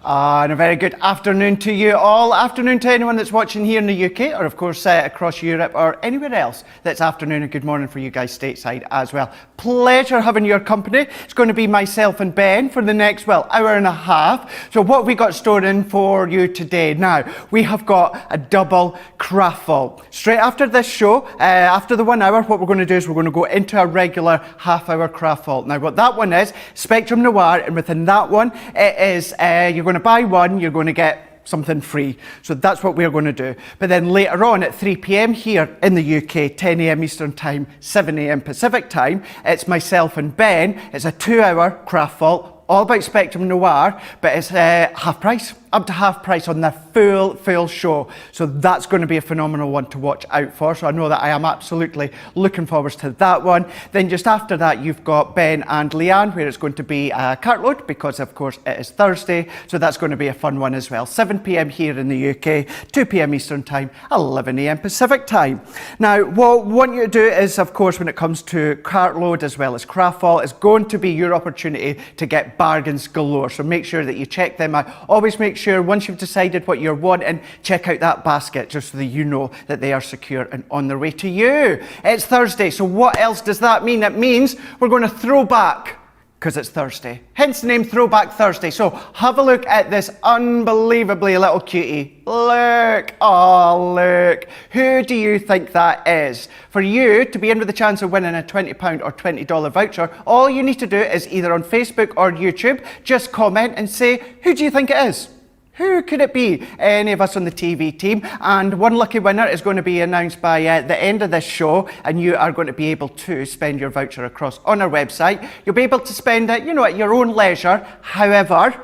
And a very good afternoon to you all. Afternoon to anyone that's watching here in the UK, or of course across Europe or anywhere else. That's afternoon and good morning for you guys stateside as well. Pleasure having your company. It's going to be myself and Ben for the next, well, hour and a half. So what have we got stored in for you today? Now, we have got a double craft vault. Straight after this show, after the 1 hour, what we're going to do is we're going to go into a regular half-hour craft vault. Now, what that one is, Spectrum Noir, and within that one, it is, you're going to buy one, you're going to get something free. So that's what we're going to do. But then later on at 3 p.m. here in the UK, 10 a.m. Eastern Time, 7 a.m. Pacific Time, it's myself and Ben. It's a 2-hour craft vault, all about Spectrum Noir, but it's half price, up to half price on the full show. So that's going to be a phenomenal one to watch out for. So I know that I am absolutely looking forward to that one. Then just after that, you've got Ben and Leanne, where it's going to be a cartload, because of course it is Thursday. So that's going to be a fun one as well. 7 p.m. here in the UK, 2 p.m. Eastern Time, 11 a.m. Pacific Time. Now, what I want you to do is, of course, when it comes to cartload as well as craft vault, it's going to be your opportunity to get bargains galore. So make sure that you check them out. Always make sure once you've decided what you're wanting, check out that basket just so that you know that they are secure and on their way to you. It's Thursday, so what else does that mean? That means we're going to throw back, because it's Thursday. Hence the name Throwback Thursday. So have a look at this unbelievably little cutie. Look, oh look. Who do you think that is? For you to be in with the chance of winning a £20 or $20 voucher, all you need to do is either on Facebook or YouTube, just comment and say, who do you think it is? Who could it be? Any of us on the TV team. And one lucky winner is going to be announced by the end of this show, and you are going to be able to spend your voucher across on our website. You'll be able to spend it, at your own leisure. However,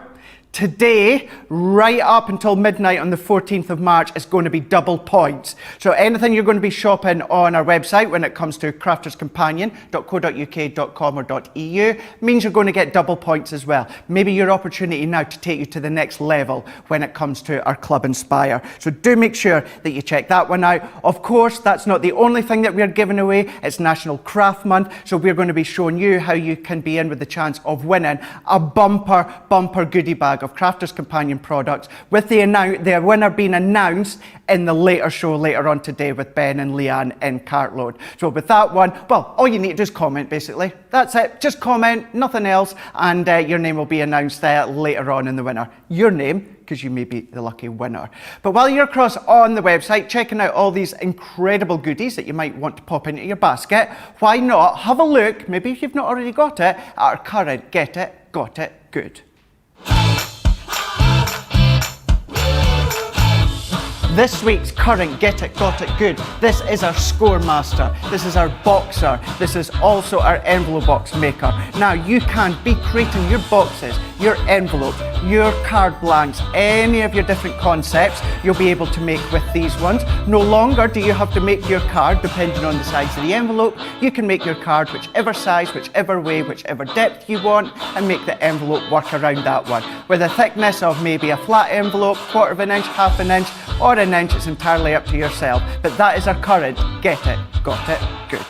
today, right up until midnight on the 14th of March, is going to be double points. So anything you're going to be shopping on our website when it comes to crafterscompanion.co.uk.com or .eu means you're going to get double points as well. Maybe your opportunity now to take you to the next level when it comes to our Club Inspire. So do make sure that you check that one out. Of course, that's not the only thing that we're giving away. It's National Craft Month. So we're going to be showing you how you can be in with the chance of winning a bumper goodie bag of Crafters Companion products, with the winner being announced in the later show later on today with Ben and Leanne in Cartload. So with that one, well, all you need to do is comment, basically. That's it. Just comment, nothing else, and your name will be announced later on in the winner. Your name, because you may be the lucky winner. But while you're across on the website checking out all these incredible goodies that you might want to pop into your basket, why not have a look, maybe if you've not already got it, at our current Get It, Got It Good. This week's current Get It, Got It Good. This is our Score Master. This is our Boxer. This is also our envelope box maker. Now you can be creating your boxes, your envelopes, your card blanks, any of your different concepts you'll be able to make with these ones. No longer do you have to make your card depending on the size of the envelope. You can make your card whichever size, whichever way, whichever depth you want, and make the envelope work around that one. With a thickness of maybe a flat envelope, 1/4 inch, 1/2 inch, or an inch, it's entirely up to yourself. But that is our current Get It, Got It Good.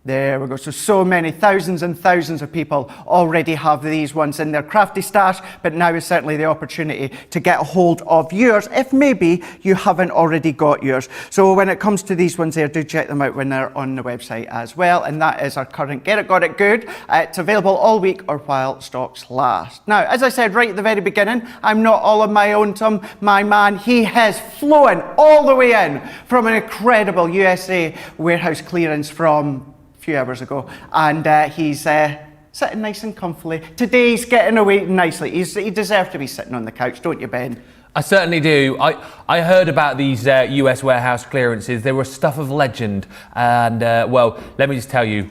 There we go. So many, thousands and thousands of people already have these ones in their crafty stash, but now is certainly the opportunity to get a hold of yours if maybe you haven't already got yours. So when it comes to these ones there, do check them out when they're on the website as well. And that is our current Get It, Got It Good. It's available all week or while stocks last. Now, as I said right at the very beginning, I'm not all on my own. My man, he has flown all the way in from an incredible USA warehouse clearance from few hours ago, and he's sitting nice and comfily. Today he's getting away nicely. He deserves to be sitting on the couch, don't you, Ben? I certainly do. I heard about these US warehouse clearances. They were stuff of legend, and well, let me just tell you,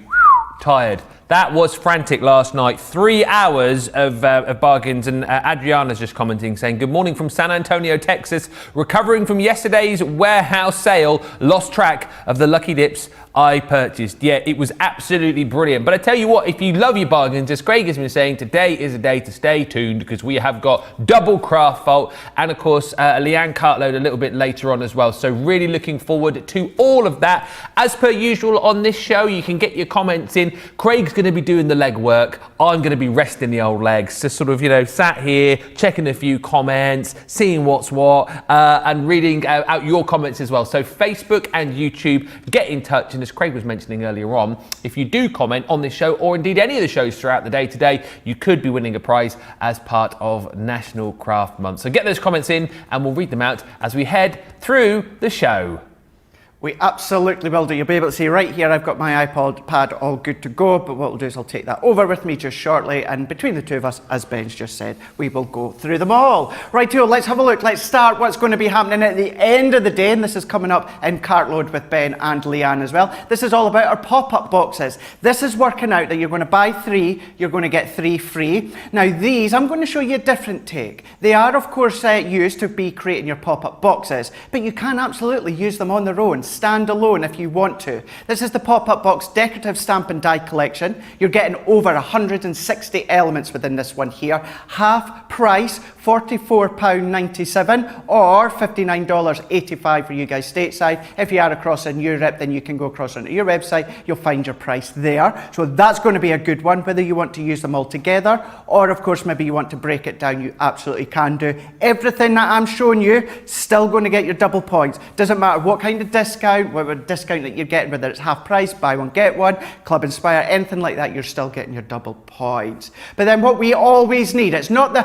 tired. That was frantic last night. 3 hours of bargains, and Adriana's just commenting saying, good morning from San Antonio, Texas, recovering from yesterday's warehouse sale, lost track of the lucky dips I purchased. Yeah, it was absolutely brilliant. But I tell you what, if you love your bargains, as Craig has been saying, today is a day to stay tuned, because we have got double craft vault and of course a Leanne cartload a little bit later on as well. So really looking forward to all of that. As per usual on this show, you can get your comments in. Craig's going to be doing the legwork. I'm going to be resting the old legs, just sort of, sat here, checking a few comments, seeing what's what, and reading out your comments as well. So Facebook and YouTube, get in touch. And as Craig was mentioning earlier on, if you do comment on this show, or indeed any of the shows throughout the day today, you could be winning a prize as part of National Craft Month. So get those comments in and we'll read them out as we head through the show. We absolutely will do. You'll be able to see right here, I've got my iPod pad all good to go, but what we'll do is I'll take that over with me just shortly, and between the two of us, as Ben's just said, we will go through them all. Rightio, let's have a look. Let's start what's going to be happening at the end of the day, and this is coming up in Cartload with Ben and Leanne as well. This is all about our pop-up boxes. This is working out that you're going to buy 3, you're going to get 3 free. Now these, I'm going to show you a different take. They are of course used to be creating your pop-up boxes, but you can absolutely use them on their own, stand alone if you want to. This is the pop-up box decorative stamp and die collection. You're getting over 160 elements within this one here. Half price, £44.97 or $59.85 for you guys stateside. If you are across in Europe, then you can go across onto your website. You'll find your price there. So that's going to be a good one, whether you want to use them all together or of course maybe you want to break it down, you absolutely can do. Everything that I'm showing you, still going to get your double points. Doesn't matter what kind of discount, whatever discount that you're getting, whether it's half price, buy one get one, Club Inspire, anything like that, you're still getting your double points. But then what we always need, it's not,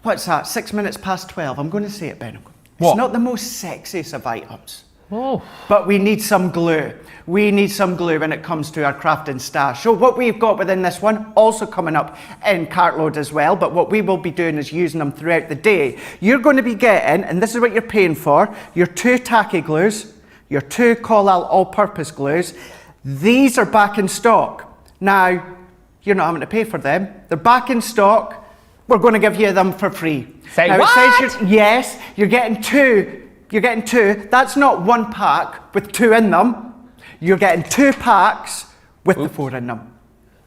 what's that, 6 minutes past 12, I'm going to say it, Ben. It's not the most sexiest of items. Oh. But we need some glue. We need some glue when it comes to our crafting stash. So what we've got within this one, also coming up in Cartload as well, but what we will be doing is using them throughout the day. You're going to be getting, and this is what you're paying for, your 2 tacky glues, your 2 Collal all-purpose glues. These are back in stock. Now, you're not having to pay for them. They're back in stock. We're going to give you them for free. Say now, what? It says yes, you're getting 2. You're getting 2. That's not 1 pack with 2 in them. You're getting 2 packs with the 4 in them.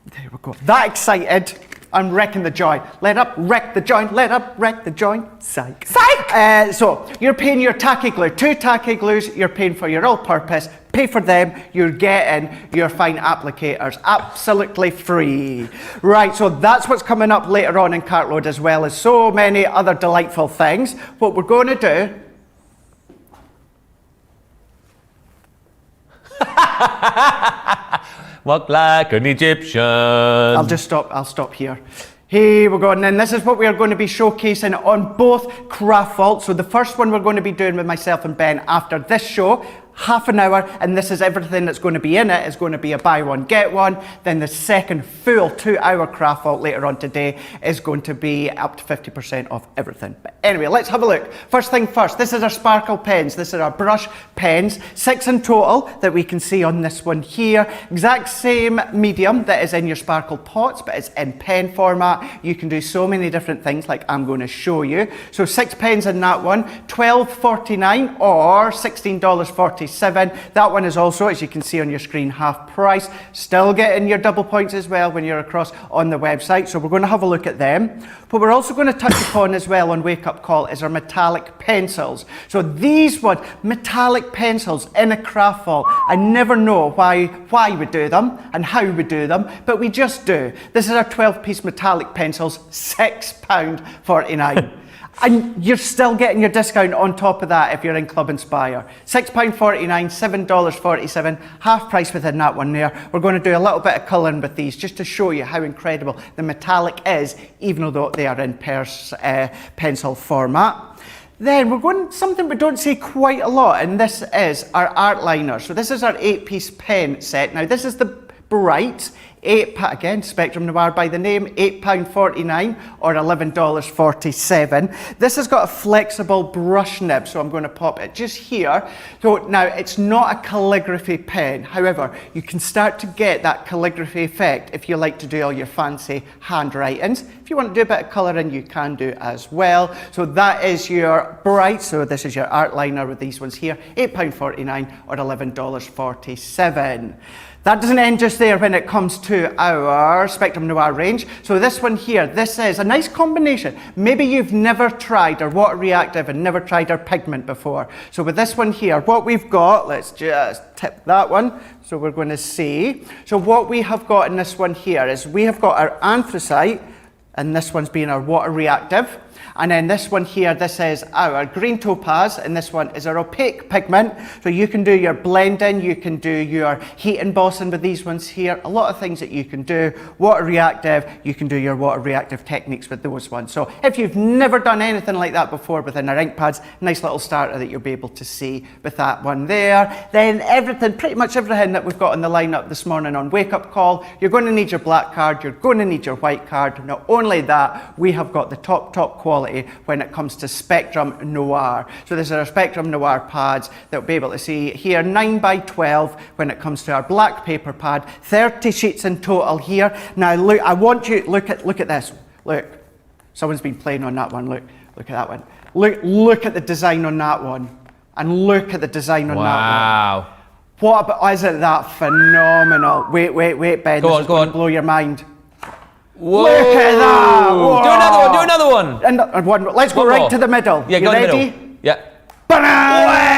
There we go. That excited. I'm wrecking the joint. Let up, wreck the joint. Let up, wreck the joint. Psych. Psych! So you're paying your tacky glue. 2 tacky glues. You're paying for your all-purpose. Pay for them. You're getting your fine applicators absolutely free. Right. So that's what's coming up later on in Cartload, as well as so many other delightful things. What we're going to do. Walk like an Egyptian. I'll stop here. Here we go, and then this is what we are going to be showcasing on both craft vaults. So the first one we're going to be doing with myself and Ben after this show, half an hour, and this is everything that's going to be in it. Is going to be a buy one get one. Then the second full 2-hour craft vault later on today is going to be up to 50% off everything. But anyway, let's have a look. First thing first, this is our sparkle pens. This is our brush pens, 6 in total that we can see on this one here. Exact same medium that is in your sparkle pots, but it's in pen format. You can do so many different things like I'm going to show you. So 6 pens in that one, $12.49 or $16.47. That one is also, as you can see on your screen, half price. Still getting your double points as well when you're across on the website. So we're going to have a look at them. But we're also going to touch upon as well on Wake Up Call is our metallic pencils. So these ones, metallic pencils in a craft vault. I never know why we do them and how we do them, but we just do. This is our 12-piece metallic pencils, £6.49. And you're still getting your discount on top of that if you're in Club Inspire. £6.49, $7.47, half price within that one there. We're going to do a little bit of colouring with these just to show you how incredible the metallic is, even though they are in pencil format. Then we're going something we don't see quite a lot, and this is our art liner. So this is our 8-piece pen set. Now this is the Bright. Again, Spectrum Noir by the name, £8.49 or $11.47. This has got a flexible brush nib, so I'm going to pop it just here. So now it's not a calligraphy pen, however, you can start to get that calligraphy effect if you like to do all your fancy handwritings. If you want to do a bit of colouring, you can do as well. So that is your Bright, so this is your art liner with these ones here, £8.49 or $11.47. That doesn't end just there when it comes to our Spectrum Noir range. So this one here, this is a nice combination. Maybe you've never tried our water reactive and never tried our pigment before. So with this one here, what we've got, let's just tip that one. So we're going to see. So what we have got in this one here is we have got our anthracite, and this one's being our water reactive. And then this one here, this is our green topaz, and this one is our opaque pigment. So you can do your blending, you can do your heat embossing with these ones here. A lot of things that you can do. Water reactive, you can do your water reactive techniques with those ones. So if you've never done anything like that before within our ink pads, nice little starter that you'll be able to see with that one there. Then everything, pretty much everything that we've got in the lineup this morning on Wake Up Call, you're going to need your black card, you're going to need your white card. Not only that, we have got the top quality when it comes to Spectrum Noir. So this is our Spectrum Noir pads that we'll be able to see here, 9 by 12 when it comes to our black paper pad, 30 sheets in total here. Now look, I want you, look at this. Look, someone's been playing on that one. Look at that one. Look at the design on that one. And look at the design on that one. Wow. What about, isn't that phenomenal? Wait, Ben, this is going to blow your mind. Whoa. Look at that! Whoa. Do another one. And one. Let's go right to the middle. Yeah, go you in the ready? middle. Yeah.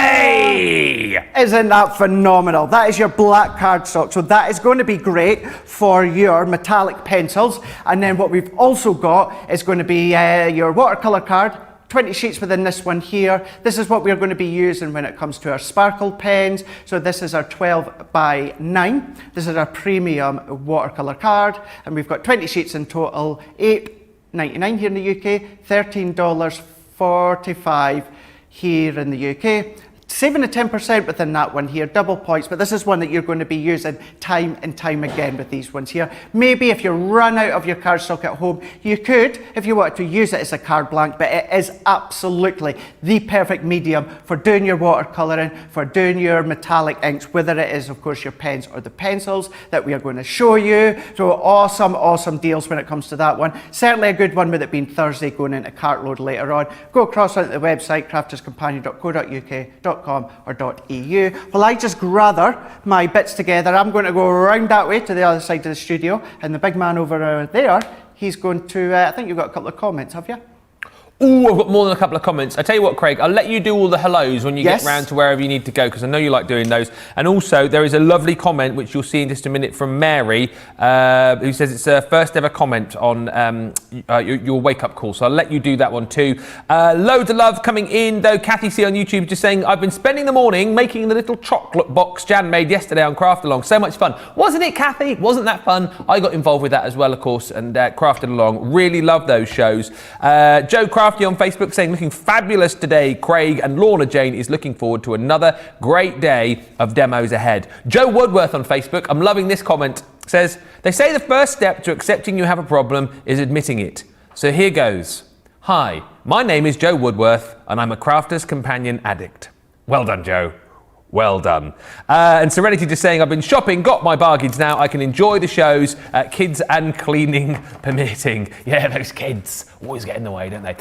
Way! Isn't that phenomenal? That is your black cardstock. So that is going to be great for your metallic pencils. And then what we've also got is going to be your watercolor card. 20 sheets within this one here. This is what we're going to be using when it comes to our sparkle pens. So this is our 12 by 9. This is our premium watercolor card. And we've got 20 sheets in total, $8.99 here in the UK, $13.45 here in the UK. Saving the 10% within that one here, double points, but this is one that you're going to be using time and time again with these ones here. Maybe if you run out of your cardstock at home, you could, if you wanted to use it as a card blank, but it is absolutely the perfect medium for doing your watercolouring, for doing your metallic inks, whether it is, of course, your pens or the pencils that we are going to show you. So awesome deals when it comes to that one. Certainly a good one with it being Thursday going into cartload later on. Go across onto the website, crafterscompanion.co.uk.com or .eu. Well, I just gather my bits together. I'm going to go around that way to the other side of the studio, and the big man over there, he's going to, I think you've got a couple of comments, have you? Oh, I've got more than a couple of comments. I tell you what, Craig, I'll let you do all the hellos when you get round to wherever you need to go, because I know you like doing those. And also, there is a lovely comment, which you'll see in just a minute, from Mary, who says it's her first ever comment on your wake-up call. So I'll let you do that one too. Loads of love coming in, though. Kathy C on YouTube just saying, I've been spending the morning making the little chocolate box Jan made yesterday on Craft Along. So much fun. Wasn't it, Kathy? Wasn't that fun? I got involved with that as well, of course, and crafted along. Really love those shows. Joe Crafty on Facebook saying, looking fabulous today, Craig, and Lorna Jane is looking forward to another great day of demos ahead. Joe Woodworth on Facebook, I'm loving this comment, says, they say the first step to accepting you have a problem is admitting it. So here goes. Hi, my name is Joe Woodworth, and I'm a Crafter's Companion addict. Well done, Joe. Well done. And Serenity just saying, I've been shopping, got my bargains now. I can enjoy the shows, kids and cleaning permitting. Yeah, those kids always get in the way, don't they?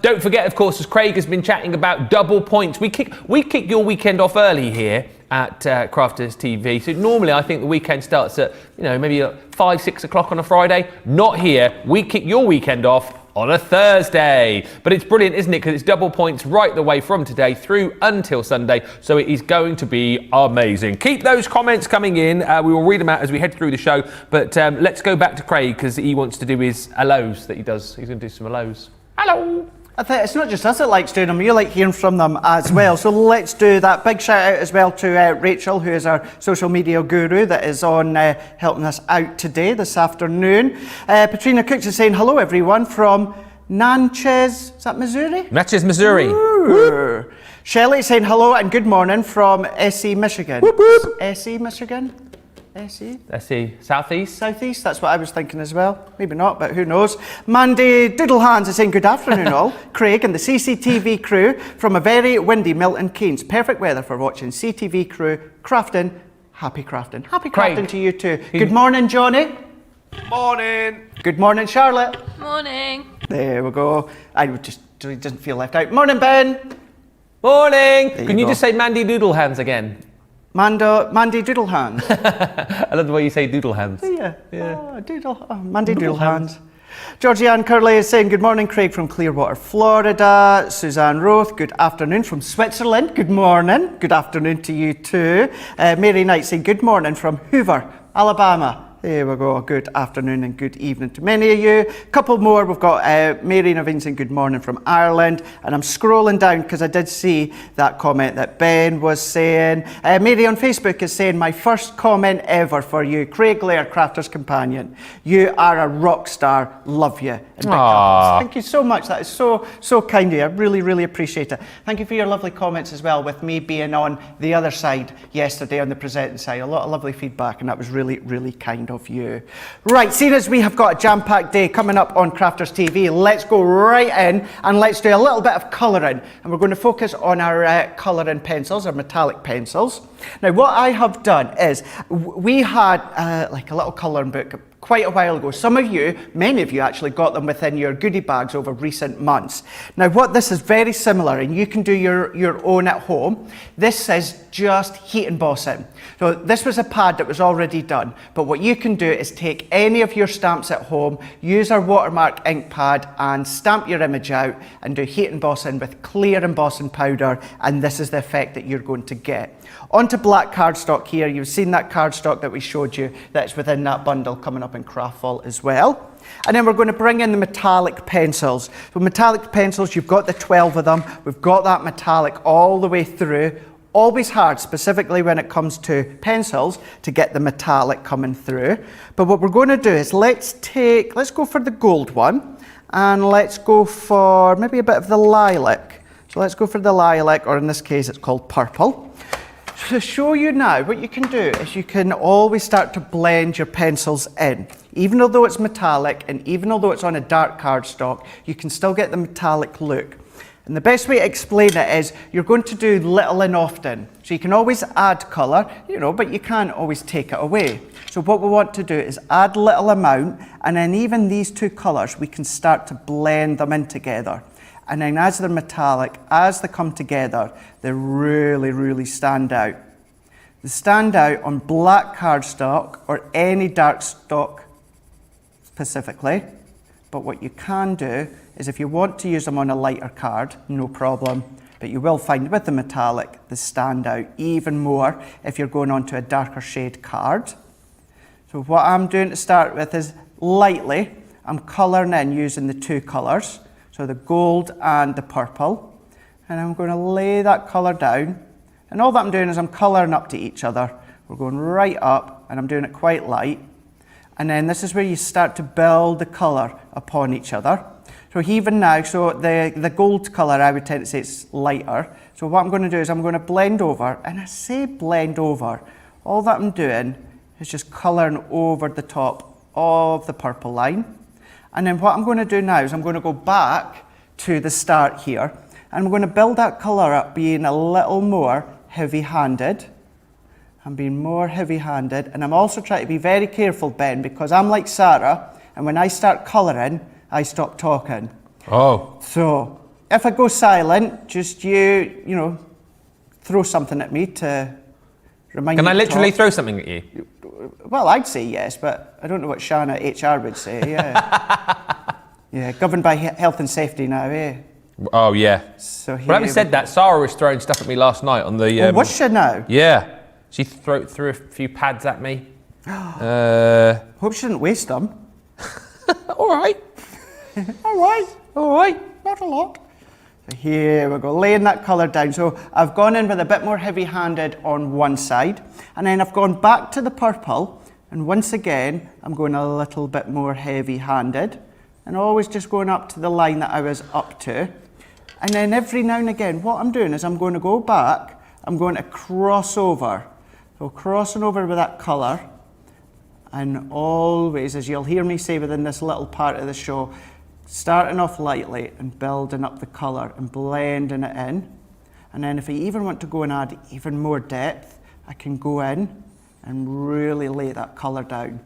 Don't forget, of course, as Craig has been chatting about double points, we kick your weekend off early here at Crafters TV. So normally I think the weekend starts at, maybe 5, 6 o'clock on a Friday. Not here. We kick your weekend off on a Thursday. But it's brilliant, isn't it? Because it's double points right the way from today through until Sunday. So it is going to be amazing. Keep those comments coming in. We will read them out as we head through the show. But let's go back to Craig, because he wants to do his hellos that he does. He's going to do some hellos. Hello. I think it's not just us that likes doing them, you like hearing from them as well. So let's do that. Big shout out as well to Rachel, who is our social media guru that is on helping us out today, this afternoon. Patrina Cooks is saying, hello everyone from Natchez, is that Missouri? Natchez, Missouri. Ooh. Shelley saying hello and good morning from SE, Michigan. Whoop, whoop. SE, Michigan? SE? SE, Southeast? Southeast, that's what I was thinking as well. Maybe not, but who knows. Mandy Doodlehands is saying good afternoon all. Craig and the CCTV crew from a very windy Milton Keynes. Perfect weather for watching CTV crew crafting. Happy crafting. Happy crafting Craig. to you too. Good morning, Johnny. Morning. Good morning, Charlotte. Morning. There we go. I would just didn't feel left out. Morning, Ben. Morning. There Can you you go. just say Mandy Doodlehands again? Mandy Doodle Hands. I love the way you say doodle hands. Yeah. Mandy Doodle Hands. Georgianne Curley is saying, good morning, Craig from Clearwater, Florida. Suzanne Roth, good afternoon from Switzerland. Good morning. Good afternoon to you too. Mary Knight saying, good morning from Hoover, Alabama. There we go. Good afternoon and good evening to many of you. A couple more. We've got Mary Naveen saying good morning from Ireland. And I'm scrolling down because I did see that comment that Ben was saying. Mary on Facebook is saying, my first comment ever for you. Craig Laird, Crafter's Companion. You are a rock star. Love you. And big cuddles. Thank you so much. That is so kind of you. I really, really appreciate it. Thank you for your lovely comments as well, with me being on the other side yesterday on the presenting side. A lot of lovely feedback, and that was really, really kind of you. Right, seeing as we have got a jam-packed day coming up on Crafters TV, let's go right in and let's do a little bit of colouring. And we're going to focus on our colouring pencils, our metallic pencils. Now, what I have done is, we had like a little colouring book quite a while ago. Some of you, many of you actually, got them within your goodie bags over recent months. Now, what this is very similar, and you can do your own at home. This is just heat embossing. So this was a pad that was already done, but what you can do is take any of your stamps at home, use our watermark ink pad and stamp your image out and do heat embossing with clear embossing powder, and this is the effect that you're going to get. Onto black cardstock here. You've seen that cardstock that we showed you that's within that bundle coming up in Craftful as well. And then we're going to bring in the metallic pencils. So metallic pencils, you've got the 12 of them. We've got that metallic all the way through. Always hard, specifically when it comes to pencils, to get the metallic coming through. But what we're going to do is let's go for the gold one, and let's go for maybe a bit of the lilac. So let's go for the lilac, or in this case it's called purple. To show you now, what you can do is you can always start to blend your pencils in. Even though it's metallic, and even though it's on a dark cardstock, you can still get the metallic look. And the best way to explain it is you're going to do little and often. So you can always add colour, but you can't always take it away. So what we want to do is add little amount, and then even these two colours, we can start to blend them in together. And then as they're metallic, as they come together, they really, really stand out. They stand out on black cardstock or any dark stock specifically. But what you can do is, if you want to use them on a lighter card, no problem. But you will find with the metallic, they stand out even more if you're going on to a darker shade card. So what I'm doing to start with is lightly, I'm colouring in using the two colours. So the gold and the purple, and I'm going to lay that colour down, and all that I'm doing is I'm colouring up to each other. We're going right up, and I'm doing it quite light, and then this is where you start to build the colour upon each other. So even now, so the gold colour, I would tend to say it's lighter. So what I'm going to do is I'm going to blend over, and I say blend over, all that I'm doing is just colouring over the top of the purple line. And then what I'm going to do now is I'm going to go back to the start here, and I'm going to build that colour up, being a little more heavy-handed. I'm being more heavy-handed, and I'm also trying to be very careful, Ben, because I'm like Sarah, and when I start colouring, I stop talking. Oh. So if I go silent, just you throw something at me to remind me. Can I literally throw something at you? Well, I'd say yes, but I don't know what Shanna HR would say. Yeah, yeah, governed by health and safety now, eh? Oh yeah. So But having said that, Sarah was throwing stuff at me last night on the. Oh, was she now? Yeah, she threw a few pads at me. Hope she didn't waste them. All right. All right, not a lot. So here we go, laying that colour down. So I've gone in with a bit more heavy-handed on one side, and then I've gone back to the purple, and once again, I'm going a little bit more heavy-handed, and always just going up to the line that I was up to. And then every now and again, what I'm doing is I'm going to go back, I'm going to cross over. So crossing over with that colour, and always, as you'll hear me say within this little part of the show, starting off lightly and building up the colour and blending it in. And then if I even want to go and add even more depth, I can go in and really lay that colour down.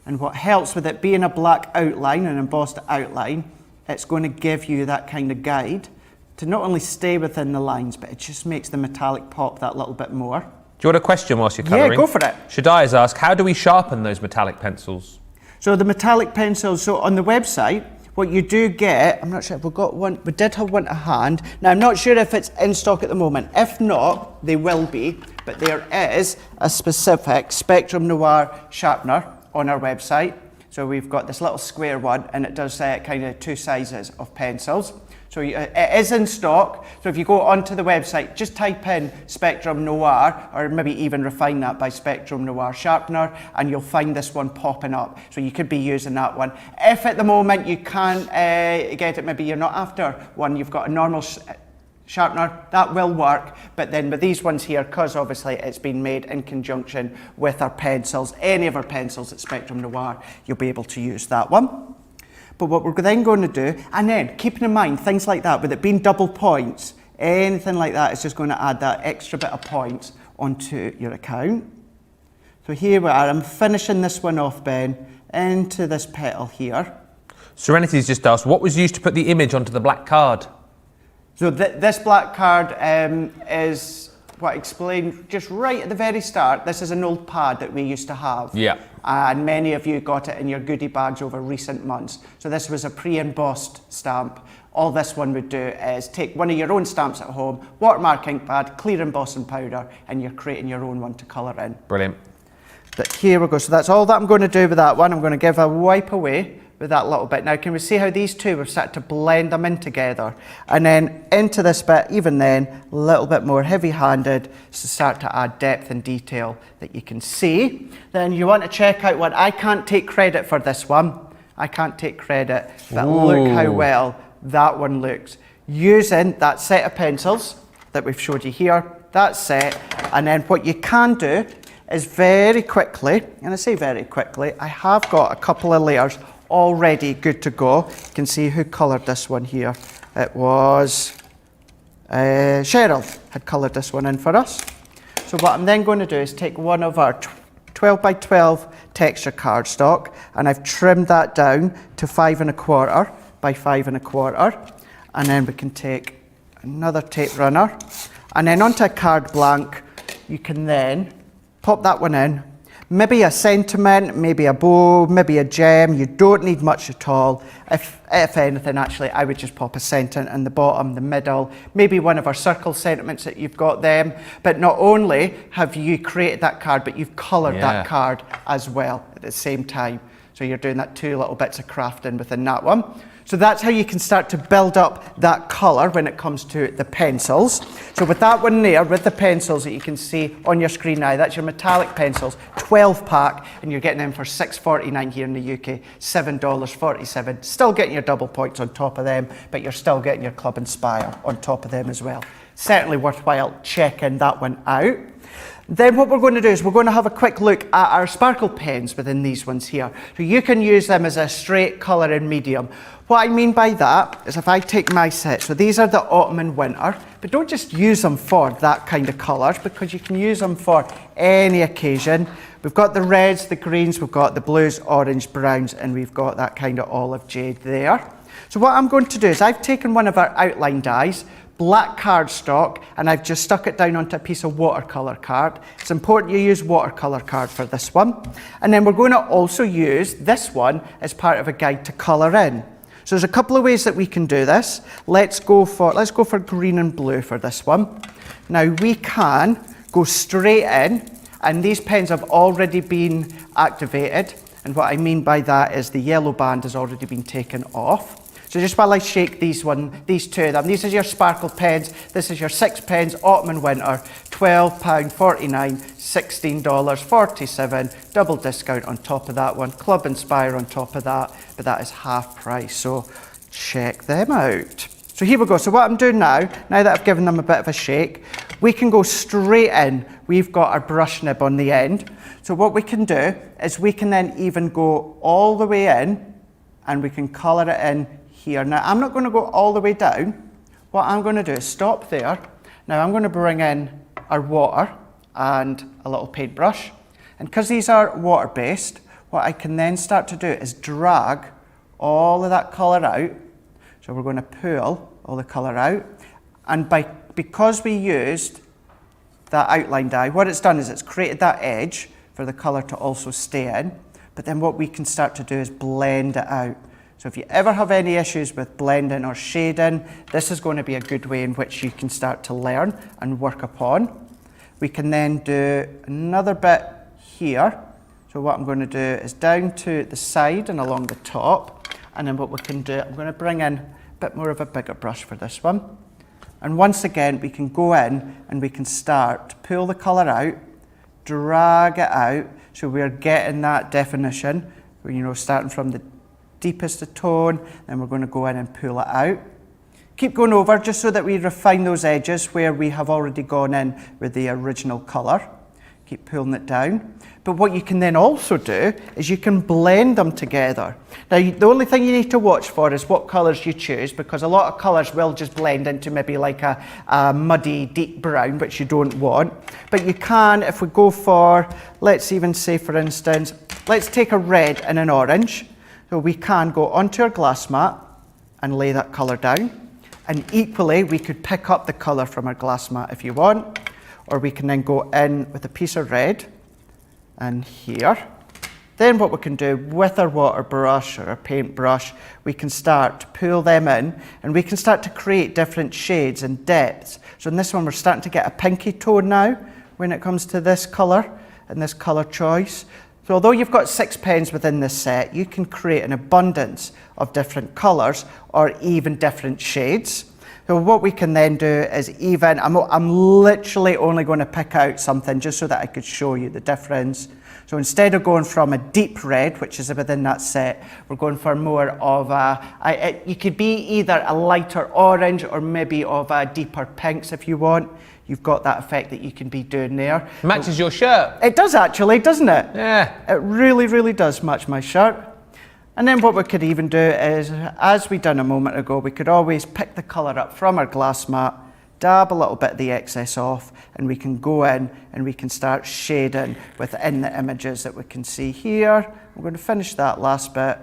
And what helps with it being a black outline, an embossed outline, it's going to give you that kind of guide to not only stay within the lines, but it just makes the metallic pop that little bit more. Do you want a question whilst you're colouring? Yeah, go for it. Shadia's asked, how do we sharpen those metallic pencils? So the metallic pencils, so on the website, what you do get, I'm not sure if we've got one, we did have one to hand. Now I'm not sure if it's in stock at the moment. If not, they will be, but there is a specific Spectrum Noir sharpener on our website. So we've got this little square one, and it does kind of 2 sizes of pencils. So it is in stock. So if you go onto the website, just type in Spectrum Noir, or maybe even refine that by Spectrum Noir sharpener, and you'll find this one popping up. So you could be using that one. If at the moment you can't get it, maybe you're not after one, you've got a normal sharpener, that will work. But then with these ones here, because obviously it's been made in conjunction with our pencils, any of our pencils at Spectrum Noir, you'll be able to use that one. But what we're then going to do, and then keeping in mind things like that, with it being double points, anything like that is just going to add that extra bit of points onto your account. So here we are, I'm finishing this one off, Ben, into this petal here. Serenity's just asked, what was used to put the image onto the black card? So this black card is what I explained just right at the very start. This is an old pad that we used to have. Yeah. And many of you got it in your goodie bags over recent months. So this was a pre-embossed stamp. All this one would do is take one of your own stamps at home, watermark ink pad, clear embossing powder, and you're creating your own one to colour in. Brilliant. But here we go. So that's all that I'm going to do with that one. I'm going to give a wipe away with that little bit. Now can we see how these two, we've started to blend them in together, and then into this bit, even then, a little bit more heavy-handed to start to add depth and detail that you can see. Then you want to check out what, I can't take credit for this one. I can't take credit, but look how well that one looks. Using that set of pencils that we've showed you here, that set, and then what you can do is very quickly, and I say very quickly, I have got a couple of layers already good to go. You can see who coloured this one here. It was Cheryl had coloured this one in for us. So what I'm then going to do is take one of our 12 by 12 texture cardstock, and I've trimmed that down to 5 1/4 by 5 1/4, and then we can take another tape runner, and then onto a card blank you can then pop that one in. Maybe a sentiment, maybe a bow, maybe a gem. You don't need much at all. If anything, actually, I would just pop a sentiment in the bottom, the middle, maybe one of our circle sentiments that you've got them. But not only have you created that card, but you've coloured that card as well at the same time. So you're doing that 2 little bits of crafting within that one. So that's how you can start to build up that colour when it comes to the pencils. So with that one there, with the pencils that you can see on your screen now, that's your metallic pencils, 12 pack, and you're getting them for $6.49 here in the UK, $7.47. Still getting your double points on top of them, but you're still getting your Club Inspire on top of them as well. Certainly worthwhile checking that one out. Then what we're going to do is we're going to have a quick look at our sparkle pens within these ones here. So you can use them as a straight colouring medium. What I mean by that is if I take my set, so these are the autumn and winter, but don't just use them for that kind of colour, because you can use them for any occasion. We've got the reds, the greens, we've got the blues, orange, browns, and we've got that kind of olive jade there. So what I'm going to do is I've taken one of our outline dies, black cardstock, and I've just stuck it down onto a piece of watercolour card. It's important you use watercolour card for this one. And then we're going to also use this one as part of a guide to colour in. So there's a couple of ways that we can do this. Let's go for green and blue for this one. Now we can go straight in, and these pens have already been activated. And what I mean by that is the yellow band has already been taken off. So just while I shake these two of them, these are your sparkle pens. This is your 6 pens, autumn and winter, £12.49, $16.47, double discount on top of that one, Club Inspire on top of that, but that is half price, so check them out. So here we go. So what I'm doing now that I've given them a bit of a shake, we can go straight in. We've got our brush nib on the end. So what we can do is we can then even go all the way in, and we can colour it in here. Now I'm not going to go all the way down. What I'm going to do is stop there. Now I'm going to bring in our water and a little paintbrush, and because these are water based, what I can then start to do is drag all of that colour out. So we're going to pull all the colour out, and because we used that outline dye, what it's done is it's created that edge for the colour to also stay in. But then what we can start to do is blend it out. So if you ever have any issues with blending or shading, this is going to be a good way in which you can start to learn and work upon. We can then do another bit here. So what I'm going to do is down to the side and along the top. And then what we can do, I'm going to bring in a bit more of a bigger brush for this one. And once again, we can go in and we can start to pull the colour out, drag it out. So we're getting that definition, starting from the deepest of tone, then we're going to go in and pull it out. Keep going over just so that we refine those edges where we have already gone in with the original colour. Keep pulling it down. But what you can then also do is you can blend them together. Now, the only thing you need to watch for is what colours you choose, because a lot of colours will just blend into maybe like a muddy, deep brown, which you don't want. But you can, if we go for, let's even say, for instance, let's take a red and an orange. So we can go onto our glass mat and lay that colour down. And equally, we could pick up the colour from our glass mat if you want, or we can then go in with a piece of red and here. Then what we can do with our water brush or our paint brush, we can start to pull them in and we can start to create different shades and depths. So in this one, we're starting to get a pinky tone now when it comes to this colour and this colour choice. So although you've got 6 pens within this set, you can create an abundance of different colours or even different shades. So what we can then do is I'm literally only going to pick out something just so that I could show you the difference. So instead of going from a deep red, which is within that set, we're going for more of you could be either a lighter orange or maybe of a deeper pinks if you want. You've got that effect that you can be doing there. Matches your shirt. It does actually, doesn't it? Yeah. It really, really does match my shirt. And then what we could even do is, as we done a moment ago, we could always pick the colour up from our glass mat, dab a little bit of the excess off, and we can go in and we can start shading within the images that we can see here. I'm going to finish that last bit.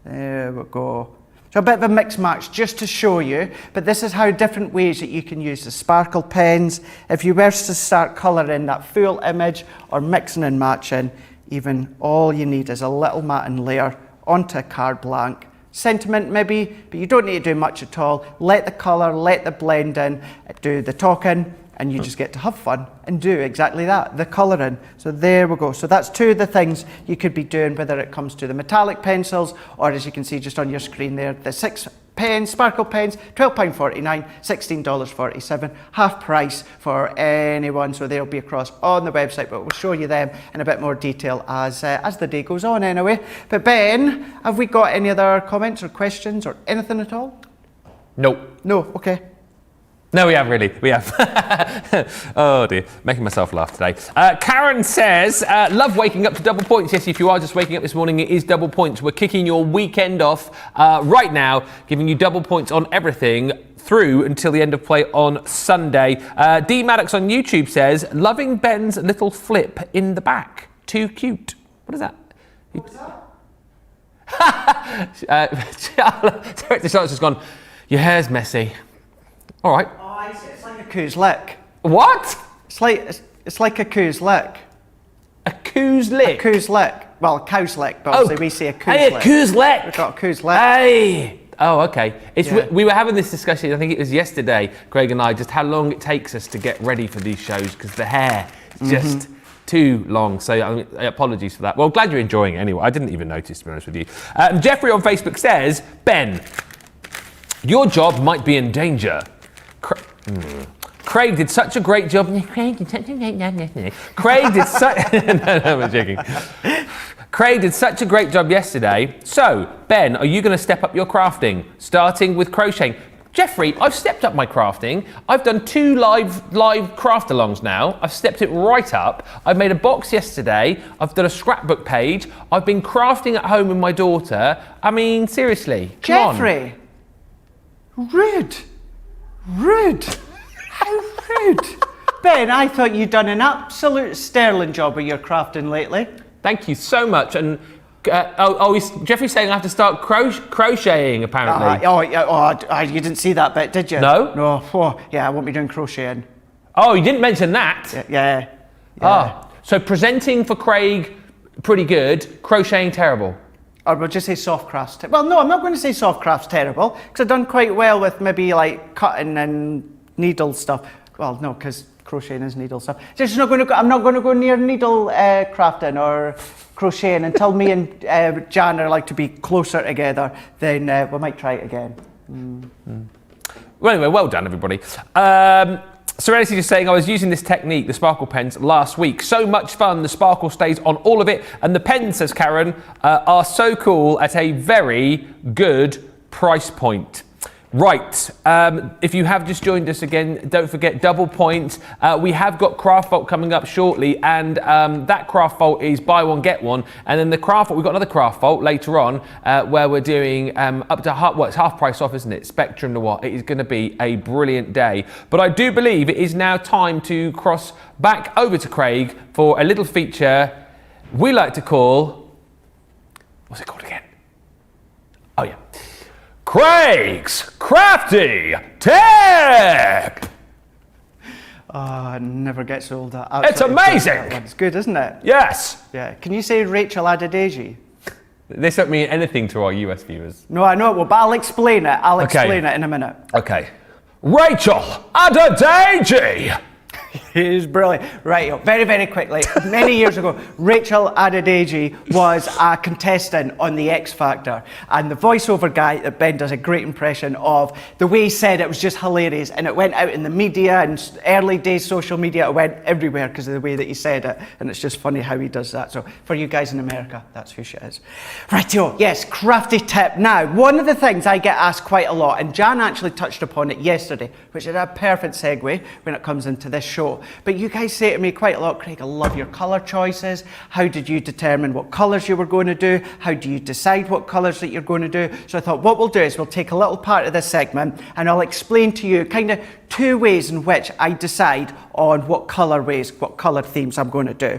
There we go. So a bit of a mix match just to show you, but this is how different ways that you can use the sparkle pens. If you were to start colouring that full image or mixing and matching, even all you need is a little matting layer onto a card blank. Sentiment maybe, but you don't need to do much at all. Let the colour, let the blend in, do the talking, and you just get to have fun and do exactly that, the colouring. So there we go. So that's 2 of the things you could be doing, whether it comes to the metallic pencils or, as you can see just on your screen there, the 6 pens, sparkle pens, £12.49, $16.47, half price for anyone. So they'll be across on the website, but we'll show you them in a bit more detail as the day goes on anyway. But Ben, have we got any other comments or questions or anything at all? Nope. No, okay. No, we have really. We have. Oh dear, making myself laugh today. Karen says, love waking up to double points. Yes, if you are just waking up this morning, it is double points. We're kicking your weekend off right now, giving you double points on everything through until the end of play on Sunday. D Maddox on YouTube says, loving Ben's little flip in the back. Too cute. What is that? What was that? Director Charlotte's just gone, your hair's messy. All right. Oh, I see. It's like a coo's lick. What? It's like a coo's lick. A coo's lick? A coo's lick. Well, a cow's lick, but obviously we say a coo's lick. Hey, a coo's lick. We've got a coo's lick. Hey. Oh, okay. Yeah. We were having this discussion, I think it was yesterday, Craig and I, just how long it takes us to get ready for these shows because the hair is just too long. So apologies for that. Well, glad you're enjoying it anyway. I didn't even notice, to be honest with you. Jeffrey on Facebook says, Ben, your job might be in danger. Craig did such a great job. Craig did such no, I'm joking. Craig did such a great job yesterday. So, Ben, are you going to step up your crafting, starting with crocheting? Jeffrey, I've stepped up my crafting. I've done 2 live craft-alongs now. I've stepped it right up. I've made a box yesterday. I've done a scrapbook page. I've been crafting at home with my daughter. I mean, seriously, come Jeffrey, on. Rude. How rude. Ben, I thought you'd done an absolute sterling job with your crafting lately. Thank you so much. And Jeffrey's saying I have to start crocheting, apparently. You didn't see that bit, did you? No. No. Oh, yeah, I won't be doing crocheting. Oh, you didn't mention that. Yeah. Ah, so presenting for Craig, pretty good. Crocheting, terrible. Or we'll just say soft crafts. Well, no, I'm not going to say soft crafts terrible, because I've done quite well with maybe like cutting and needle stuff. Well, no, because crocheting is needle stuff. Just not going to. I'm not going to go near needle crafting or crocheting until me and Jan are like to be closer together. Then we might try it again. Well, anyway, well done, everybody. Serenity is saying, I was using this technique, the sparkle pens, last week. So much fun, the sparkle stays on all of it. And the pens, says Karen, are so cool at a very good price point. Right, if you have just joined us again, don't forget double point. We have got Craft Vault coming up shortly, and that Craft Vault is buy one, get one. And then the Craft Vault, we've got another Craft Vault later on where we're doing up to half, well, it's half price off, isn't it? Spectrum Noir. It is going to be a brilliant day. But I do believe it is now time to cross back over to Craig for a little feature we like to call, what's it called again? Oh, yeah. Craig's Crafty Tip! Oh, it never gets old. It's amazing! It's good, isn't it? Yes! Yeah. Can you say Rachel Adedeji? This won't mean anything to our US viewers. No, I know it will, but I'll explain it. I'll explain it in a minute. Okay. Rachel Adedeji! He's brilliant. Right, very, very quickly. Many years ago, Rachel Adedeji was a contestant on The X Factor. And the voiceover guy that Ben does a great impression of, the way he said it was just hilarious. And it went out in the media and early days social media, it went everywhere because of the way that he said it. And it's just funny how he does that. So for you guys in America, that's who she is. Rightio, yes, crafty tip. Now, one of the things I get asked quite a lot, and Jan actually touched upon it yesterday, which is a perfect segue when it comes into this show. But you guys say to me quite a lot, Craig, I love your colour choices. How did you determine what colours you were going to do? How do you decide what colours that you're going to do? So I thought what we'll do is we'll take a little part of this segment and I'll explain to you kind of two ways in which I decide on what colourways, what colour themes I'm going to do.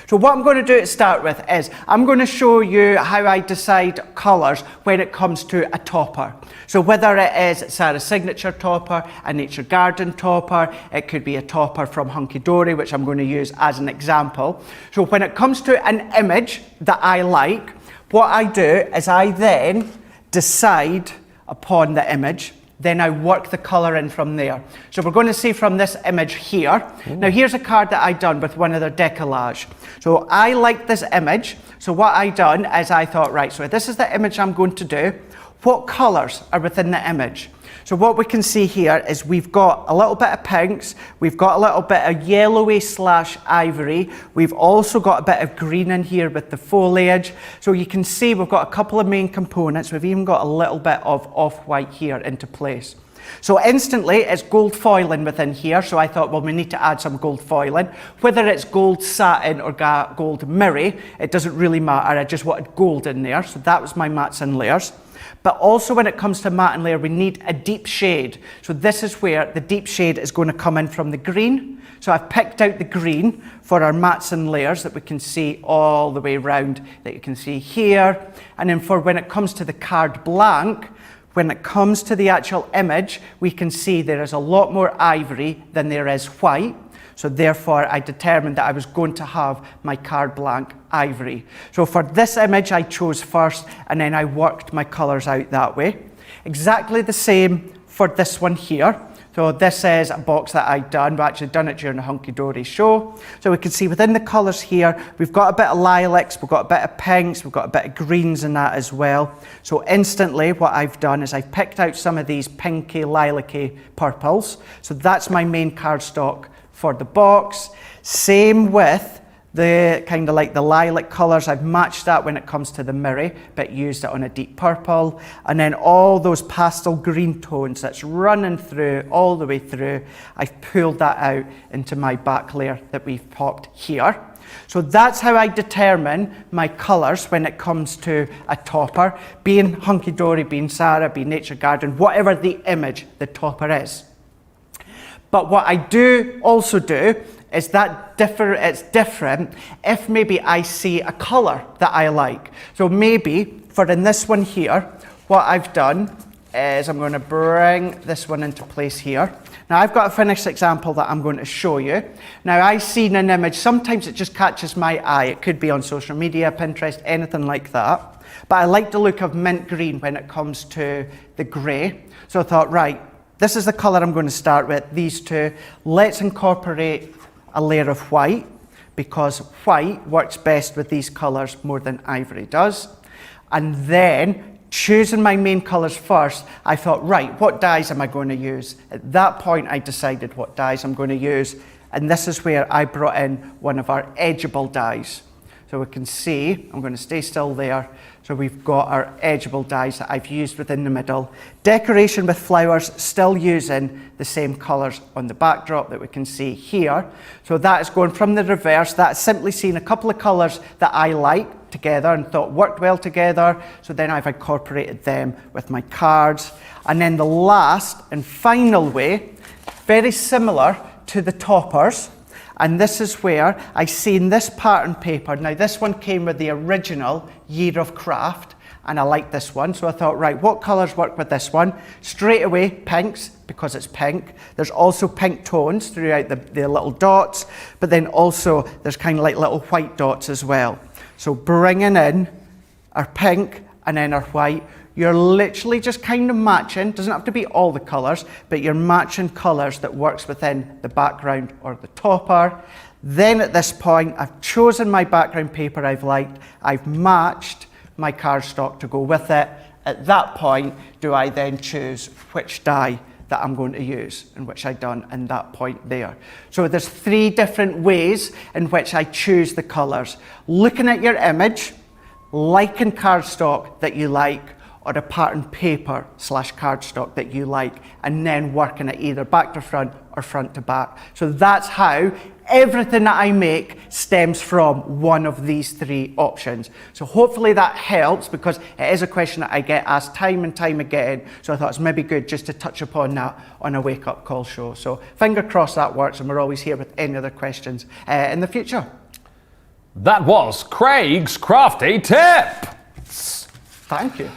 So what I'm going to do to start with is I'm going to show you how I decide colours when it comes to a topper. So whether it is Sarah's signature topper, a Nature Garden topper, it could be a topper from Hunky Dory, which I'm going to use as an example. So when it comes to an image that I like, what I do is I then decide upon the image. Then I work the colour in from there. So we're going to see from this image here. Ooh. Now here's a card that I done with one of their decollage. So I like this image. So what I done is I thought, right, so this is the image I'm going to do. What colours are within the image? So what we can see here is we've got a little bit of pinks, we've got a little bit of yellowy / ivory, we've also got a bit of green in here with the foliage. So you can see we've got a couple of main components, we've even got a little bit of off-white here into place. So instantly it's gold foiling within here, so I thought, well, we need to add some gold foiling. Whether it's gold satin or gold mirror, it doesn't really matter, I just wanted gold in there, so that was my mats and layers. But also when it comes to matte and layer, we need a deep shade. So this is where the deep shade is going to come in from the green. So I've picked out the green for our mats and layers that we can see all the way around, that you can see here. And then for when it comes to the card blank, when it comes to the actual image, we can see there is a lot more ivory than there is white. So therefore, I determined that I was going to have my card blank ivory. So for this image, I chose first, and then I worked my colours out that way. Exactly the same for this one here. So this is a box that I've done. We've actually done it during the Hunky Dory show. So we can see within the colours here, we've got a bit of lilacs, we've got a bit of pinks, we've got a bit of greens in that as well. So instantly what I've done is I've picked out some of these pinky, lilac-y purples. So that's my main cardstock for the box. Same with the kind of like the lilac colours. I've matched that when it comes to the mirror, but used it on a deep purple. And then all those pastel green tones that's running through, all the way through, I've pulled that out into my back layer that we've popped here. So that's how I determine my colours when it comes to a topper, being Hunky Dory, being Sarah, being Nature Garden, whatever the image the topper is. But what I do also do is that it's different if maybe I see a colour that I like. So maybe for in this one here, what I've done is I'm going to bring this one into place here. Now I've got a finished example that I'm going to show you. Now I've seen an image, sometimes it just catches my eye. It could be on social media, Pinterest, anything like that. But I like the look of mint green when it comes to the grey. So I thought, right, this is the colour I'm going to start with, these two. Let's incorporate a layer of white, because white works best with these colours more than ivory does. And then, choosing my main colours first, I thought, right, what dyes am I going to use? At that point, I decided what dyes I'm going to use. And this is where I brought in one of our edgeable dyes. So we can see, I'm going to stay still there. So we've got our edgeable dyes that I've used within the middle. Decoration with flowers, still using the same colours on the backdrop that we can see here. So that is going from the reverse. That's simply seeing a couple of colours that I liked together and thought worked well together. So then I've incorporated them with my cards. And then the last and final way, very similar to the toppers. And this is where I seen this pattern paper. Now this one came with the original Year of Craft, and I like this one. So I thought, right, what colours work with this one? Straight away, pinks, because it's pink. There's also pink tones throughout the little dots, but then also there's kind of like little white dots as well. So bringing in our pink and then our white, you're literally just kind of matching, doesn't have to be all the colours, but you're matching colours that works within the background or the topper. Then at this point, I've chosen my background paper I've liked, I've matched my cardstock to go with it. At that point, do I then choose which dye that I'm going to use, and which I've done in that point there. So there's 3 different ways in which I choose the colours. Looking at your image, liking cardstock that you like, or a pattern paper / cardstock that you like, and then working it either back to front or front to back. So that's how everything that I make stems from one of these 3 options. So hopefully that helps, because it is a question that I get asked time and time again. So I thought it's maybe good just to touch upon that on a wake up call show. So finger crossed that works, and we're always here with any other questions in the future. That was Craig's crafty tips. Thank you.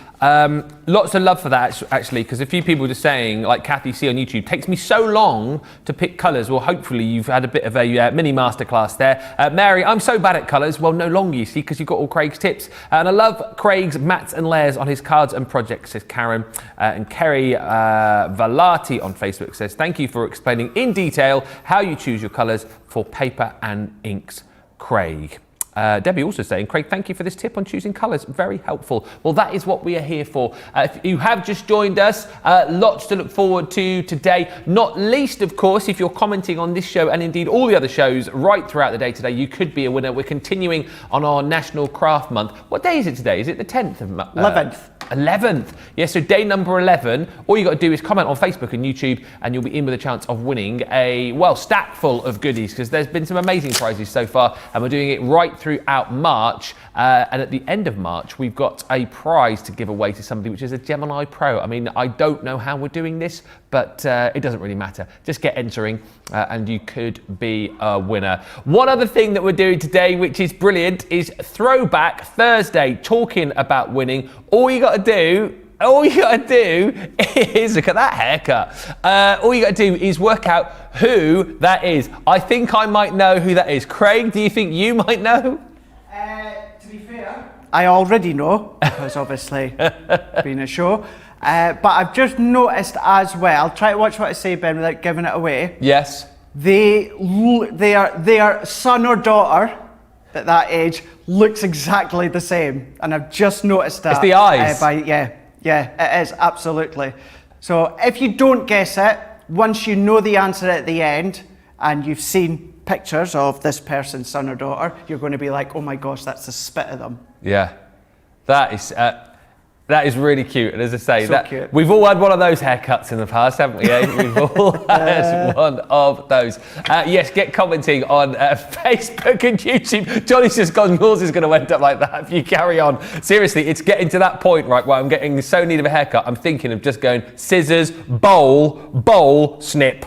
Lots of love for that, actually, because a few people just saying, like Kathy C on YouTube, takes me so long to pick colours. Well, hopefully you've had a bit of a mini masterclass there. Mary, I'm so bad at colours. Well, no longer, you see, because you've got all Craig's tips. And I love Craig's mats and layers on his cards and projects, says Karen. And Kerry Valati on Facebook says, thank you for explaining in detail how you choose your colours for paper and inks, Craig. Debbie also saying, Craig, thank you for this tip on choosing colours. Very helpful. Well, that is what we are here for. If you have just joined us, lots to look forward to today. Not least, of course, if you're commenting on this show and indeed all the other shows right throughout the day today, you could be a winner. We're continuing on our National Craft Month. What day is it today? Is it the 10th of 11th. 11th. Yeah, so day number 11. All you got to do is comment on Facebook and YouTube, and you'll be in with a chance of winning a, well, stack full of goodies, because there's been some amazing prizes so far, and we're doing it right throughout March. And at the end of March, we've got a prize to give away to somebody, which is a Gemini Pro. I mean, I don't know how we're doing this, but it doesn't really matter. Just get entering, and you could be a winner. One other thing that we're doing today, which is brilliant, is Throwback Thursday, talking about winning. All you got to do is, look at that haircut. All you got to do is work out who that is. I think I might know who that is. Craig, do you think you might know? To be fair, I already know, because obviously being a show. But I've just noticed as well, try to watch what I say, Ben, without giving it away. Yes. Their son or daughter at that age looks exactly the same, and I've just noticed that. It's the eyes. Yeah, it is, absolutely. So if you don't guess it, once you know the answer at the end, and you've seen pictures of this person's son or daughter, you're going to be like, oh my gosh, that's the spit of them. Yeah, that is really cute. And as I say, So cute. We've all had one of those haircuts in the past, haven't we? Eh? We've all had one of those. Yes, get commenting on Facebook and YouTube. Johnny's just gone, yours is going to end up like that if you carry on. Seriously, it's getting to that point, right, where I'm getting so in need of a haircut, I'm thinking of just going scissors, bowl, snip.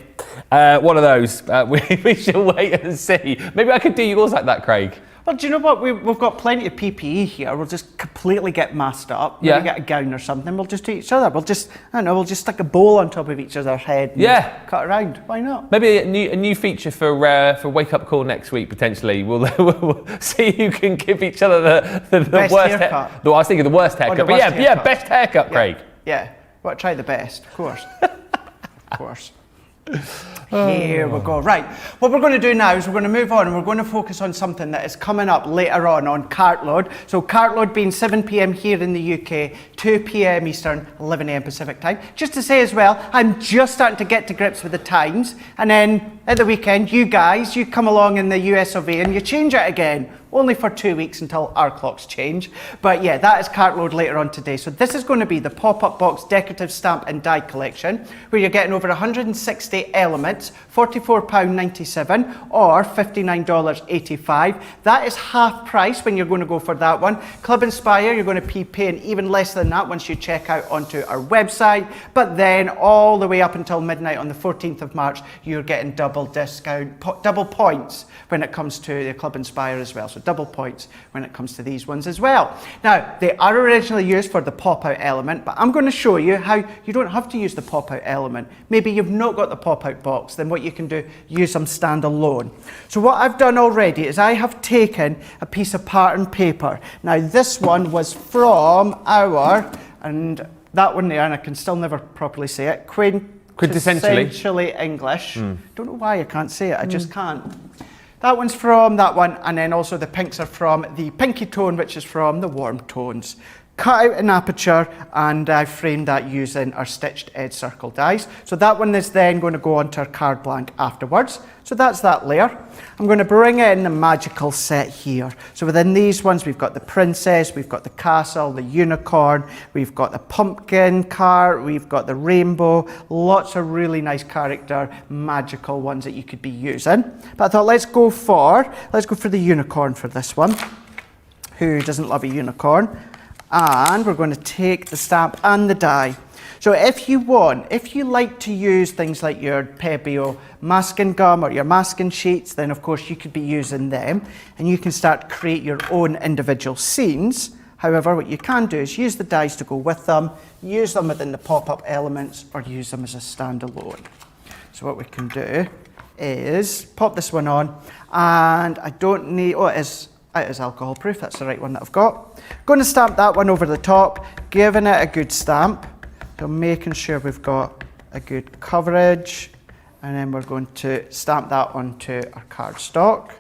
One of those. We shall wait and see. Maybe I could do yours like that, Craig. Well, do you know what? We've got plenty of PPE here. We'll just completely get masked up. Maybe get a gown or something. We'll just do each other. We'll just, I don't know, we'll just stick a bowl on top of each other's head and cut around. Why not? Maybe a new feature for Wake Up Call next week, potentially. We'll see who can give each other the best worst haircut. I was thinking the worst haircut. But yeah, best haircut, Craig. Yeah. Well, try the best, of course. Of course. Here we go. Right, what we're going to do now is we're going to move on and we're going to focus on something that is coming up later on Cartload. So Cartload being 7 p.m. here in the UK, 2 p.m. Eastern, 11 a.m. Pacific time. Just to say as well, I'm just starting to get to grips with the times, and then at the weekend, you guys, you come along in the US of A and you change it again. Only for 2 weeks until our clocks change. But yeah, that is Cartload later on today. So this is going to be the pop-up box decorative stamp and die collection, where you're getting over 160 elements, £44.97 or $59.85. That is half price when you're going to go for that one. Club Inspire, you're going to be paying even less than that once you check out onto our website. But then all the way up until midnight on the 14th of March, you're getting double discount, double points when it comes to the Club Inspire as well. So double points when it comes to these ones as well. Now, they are originally used for the pop-out element, but I'm going to show you how you don't have to use the pop-out element. Maybe you've not got the pop-out box, then what you can do, use them standalone. So what I've done already is I have taken a piece of pattern paper. Now, this one was from our, and that one there, and I can still never properly say it, quintessentially English. Don't know why I can't say it, I just can't. That one's from that one, and then also the pinks are from the pinky tone, which is from the warm tones. Cut out an aperture, and I framed that using our stitched edge circle dies. So that one is then going to go onto our card blank afterwards. So that's that layer. I'm going to bring in the magical set here. So within these ones, we've got the princess, we've got the castle, the unicorn, we've got the pumpkin cart, we've got the rainbow, lots of really nice character, magical ones that you could be using. But I thought let's go for the unicorn for this one. Who doesn't love a unicorn? And we're going to take the stamp and the die. So if you like to use things like your Pebeo masking gum or your masking sheets, then of course you could be using them, and you can start to create your own individual scenes. However, what you can do is use the dies to go with them, use them within the pop-up elements, or use them as a standalone. So what we can do is pop this one on, and I don't need, it is alcohol proof, that's the right one that I've got. Going to stamp that one over the top, giving it a good stamp. So making sure we've got a good coverage, and then we're going to stamp that onto our cardstock.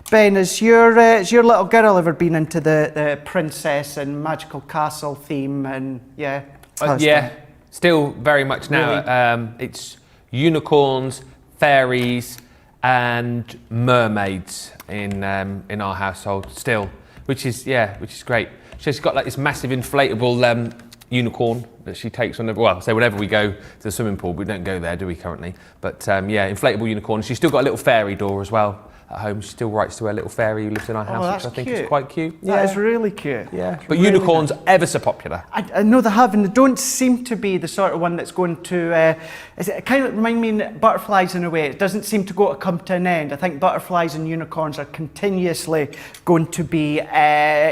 Ben, has your little girl ever been into the princess and magical castle theme? And yeah, still very much now. Really? It's unicorns, fairies, and mermaids in our household still, which is great. She's got like this massive inflatable unicorn that she takes on whenever we go to the swimming pool. We don't go there, do we, currently? But inflatable unicorn. She's still got a little fairy door as well at home. She still writes to her little fairy who lives in our house, which I think is quite cute. That is really cute. Yeah, but really unicorns ever so popular. I know they have, and they don't seem to be the sort of one that's going to. It kind of remind me of butterflies in a way. It doesn't seem to come to an end. I think butterflies and unicorns are continuously going to be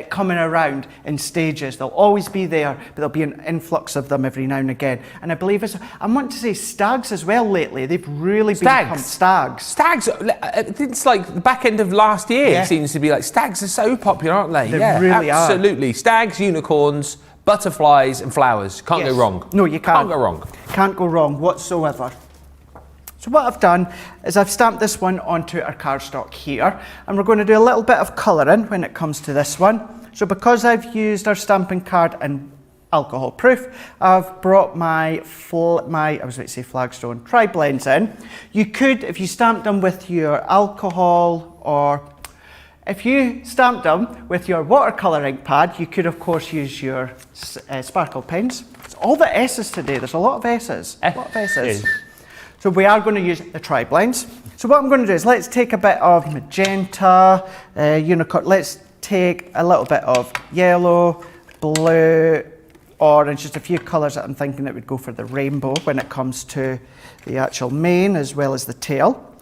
coming around in stages. They'll always be there, but there'll be an influx of them every now and again. And I believe I want to say stags as well lately. They've really become stags. Stags. It's like the back end of last year. It seems to be like stags are so popular, aren't they? They really are. Absolutely. Stags, unicorns, butterflies, and flowers. Can't go wrong. No, you can't. Can't go wrong. Can't go wrong whatsoever. So what I've done is I've stamped this one onto our cardstock here, and we're going to do a little bit of colouring when it comes to this one. So because I've used our stamping card and alcohol proof, I've brought my Flagstone tri-blends in. You could, if you stamped them with your alcohol, or if you stamped them with your watercolour ink pad, you could of course use your sparkle pens. It's all the S's today, there's a lot of S's. So we are going to use the tri-blends. So what I'm going to do is let's take a bit of magenta, unicorn, let's take a little bit of yellow, blue, orange, just a few colours that I'm thinking that would go for the rainbow when it comes to the actual mane as well as the tail.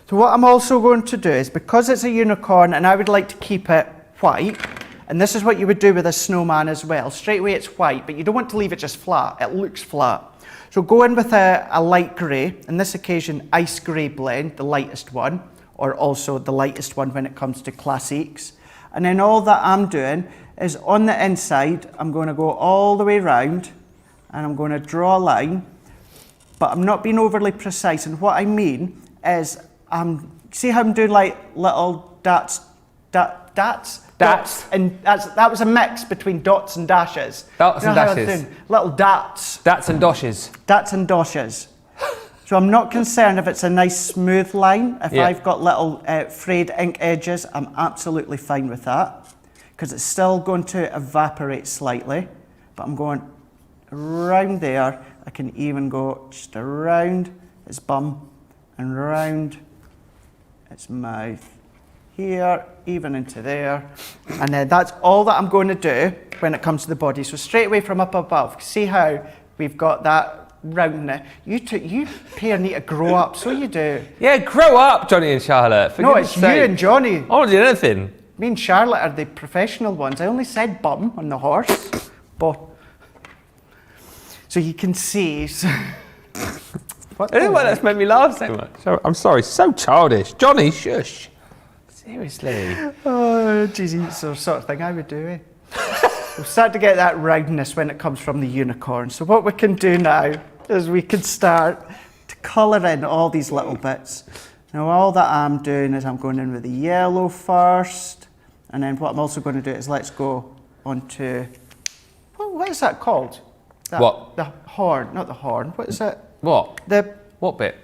So So what I'm also going to do is, because it's a unicorn and I would like to keep it white, and this is what you would do with a snowman as well. Straight away it's white, but you don't want to leave it just flat. It looks flat. So go in with a light grey, in this occasion ice grey blend, the lightest one, or also the lightest one when it comes to classiques. And then all that I'm doing is on the inside, I'm going to go all the way round and I'm going to draw a line, but I'm not being overly precise. And what I mean is, see how I'm doing like little dots? Dots. And that was a mix between dots and dashes. Dots and dashes. Little dots. Dots and doshes. Dots and doshes. So I'm not concerned if it's a nice smooth line. If I've got little frayed ink edges, I'm absolutely fine with that, because it's still going to evaporate slightly. But I'm going around there. I can even go just around its bum and round its mouth. Here, even into there. And then that's all that I'm going to do when it comes to the body. So straight away from up above, see how we've got that roundness. You pair need to grow up, so you do. Yeah, grow up, Johnny and Charlotte. No, it's you and Johnny. I don't do anything. Me and Charlotte are the professional ones. I only said bum on the horse. But so you can see. I don't know why that's made me laugh so much. I'm sorry, so childish. Johnny, shush. Seriously. Oh, geez, it's the sort of thing I would do, eh? We'll start to get that roundness when it comes from the unicorn. So what we can do now is we can start to colour in all these little bits. Now all that I'm doing is I'm going in with the yellow first, and then what I'm also going to do is let's go on to, what is that called? What? The horn, not the horn. What is it? What? What bit?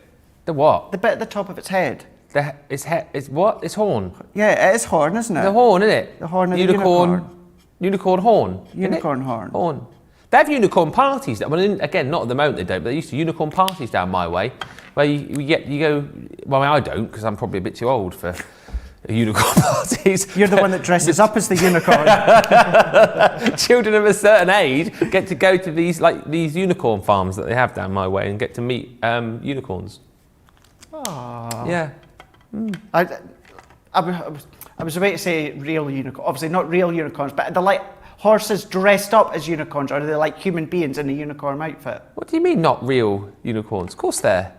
The what? The bit at the top of its head. It's what? It's horn. Yeah, it is horn, isn't it? The horn, isn't it? The horn of the unicorn. Unicorn horn. Unicorn horn. Horn. They have unicorn parties. Well, again, not at the moment they don't, but they used to unicorn parties down my way, where you go. Well, I don't, because I'm probably a bit too old for unicorn parties. You're the one that dresses up as the unicorn. Children of a certain age get to go to these unicorn farms that they have down my way and get to meet unicorns. Aww. Yeah. I was about to say real unicorn. Obviously not real unicorns, but they're like horses dressed up as unicorns, or are they like human beings in a unicorn outfit? What do you mean not real unicorns? Of course they're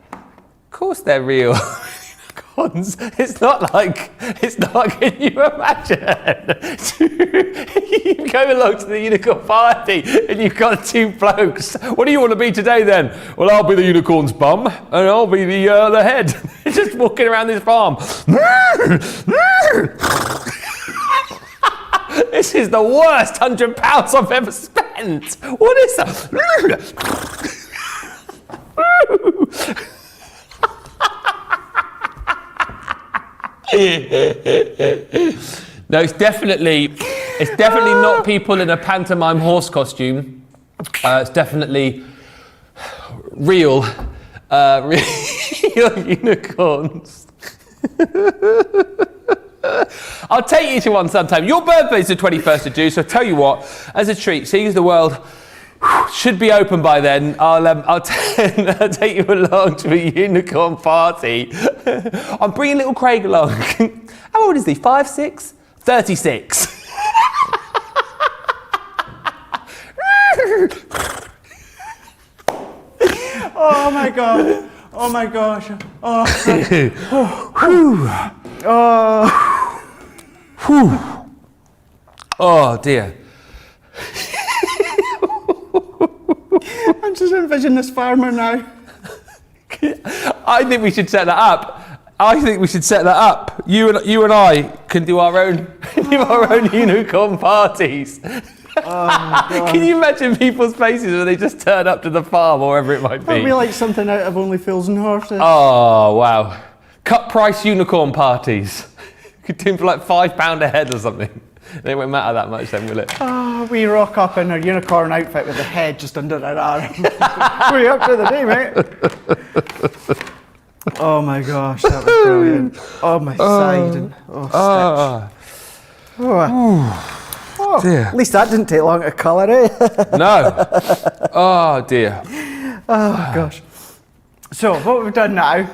real unicorns. It's not like, can you imagine? You go along to the unicorn party and you've got two blokes. What do you want to be today then? Well, I'll be the unicorn's bum and I'll be the head. Just walking around this farm. This is the worst £100 I've ever spent. What is that? No, it's definitely not people in a pantomime horse costume. It's definitely real unicorns. I'll take you to one sometime. Your birthday's the 21st of June, so I tell you what, as a treat, seeing as the world should be open by then, I'll take you along to a unicorn party. I'm bringing little Craig along. How old is he? 5, 6? 36. Oh my god. Oh my gosh. Oh. Oh dear. I'm just envisioning this farmer now. I think we should set that up. You and I can do our own unicorn parties. Can you imagine people's faces when they just turn up to the farm or wherever it might be? It'd be like something out of Only Fools and Horses. Oh wow. Cut price unicorn parties. Could do them for like £5 a head or something. It won't matter that much then, will it? Oh, we rock up in our unicorn outfit with the head just under our arm. What are you up to today, mate? Oh my gosh, that was brilliant. Oh, my side. And, oh, dear. At least that didn't take long to colour, eh? No. Oh dear. Oh gosh. So what we've done now,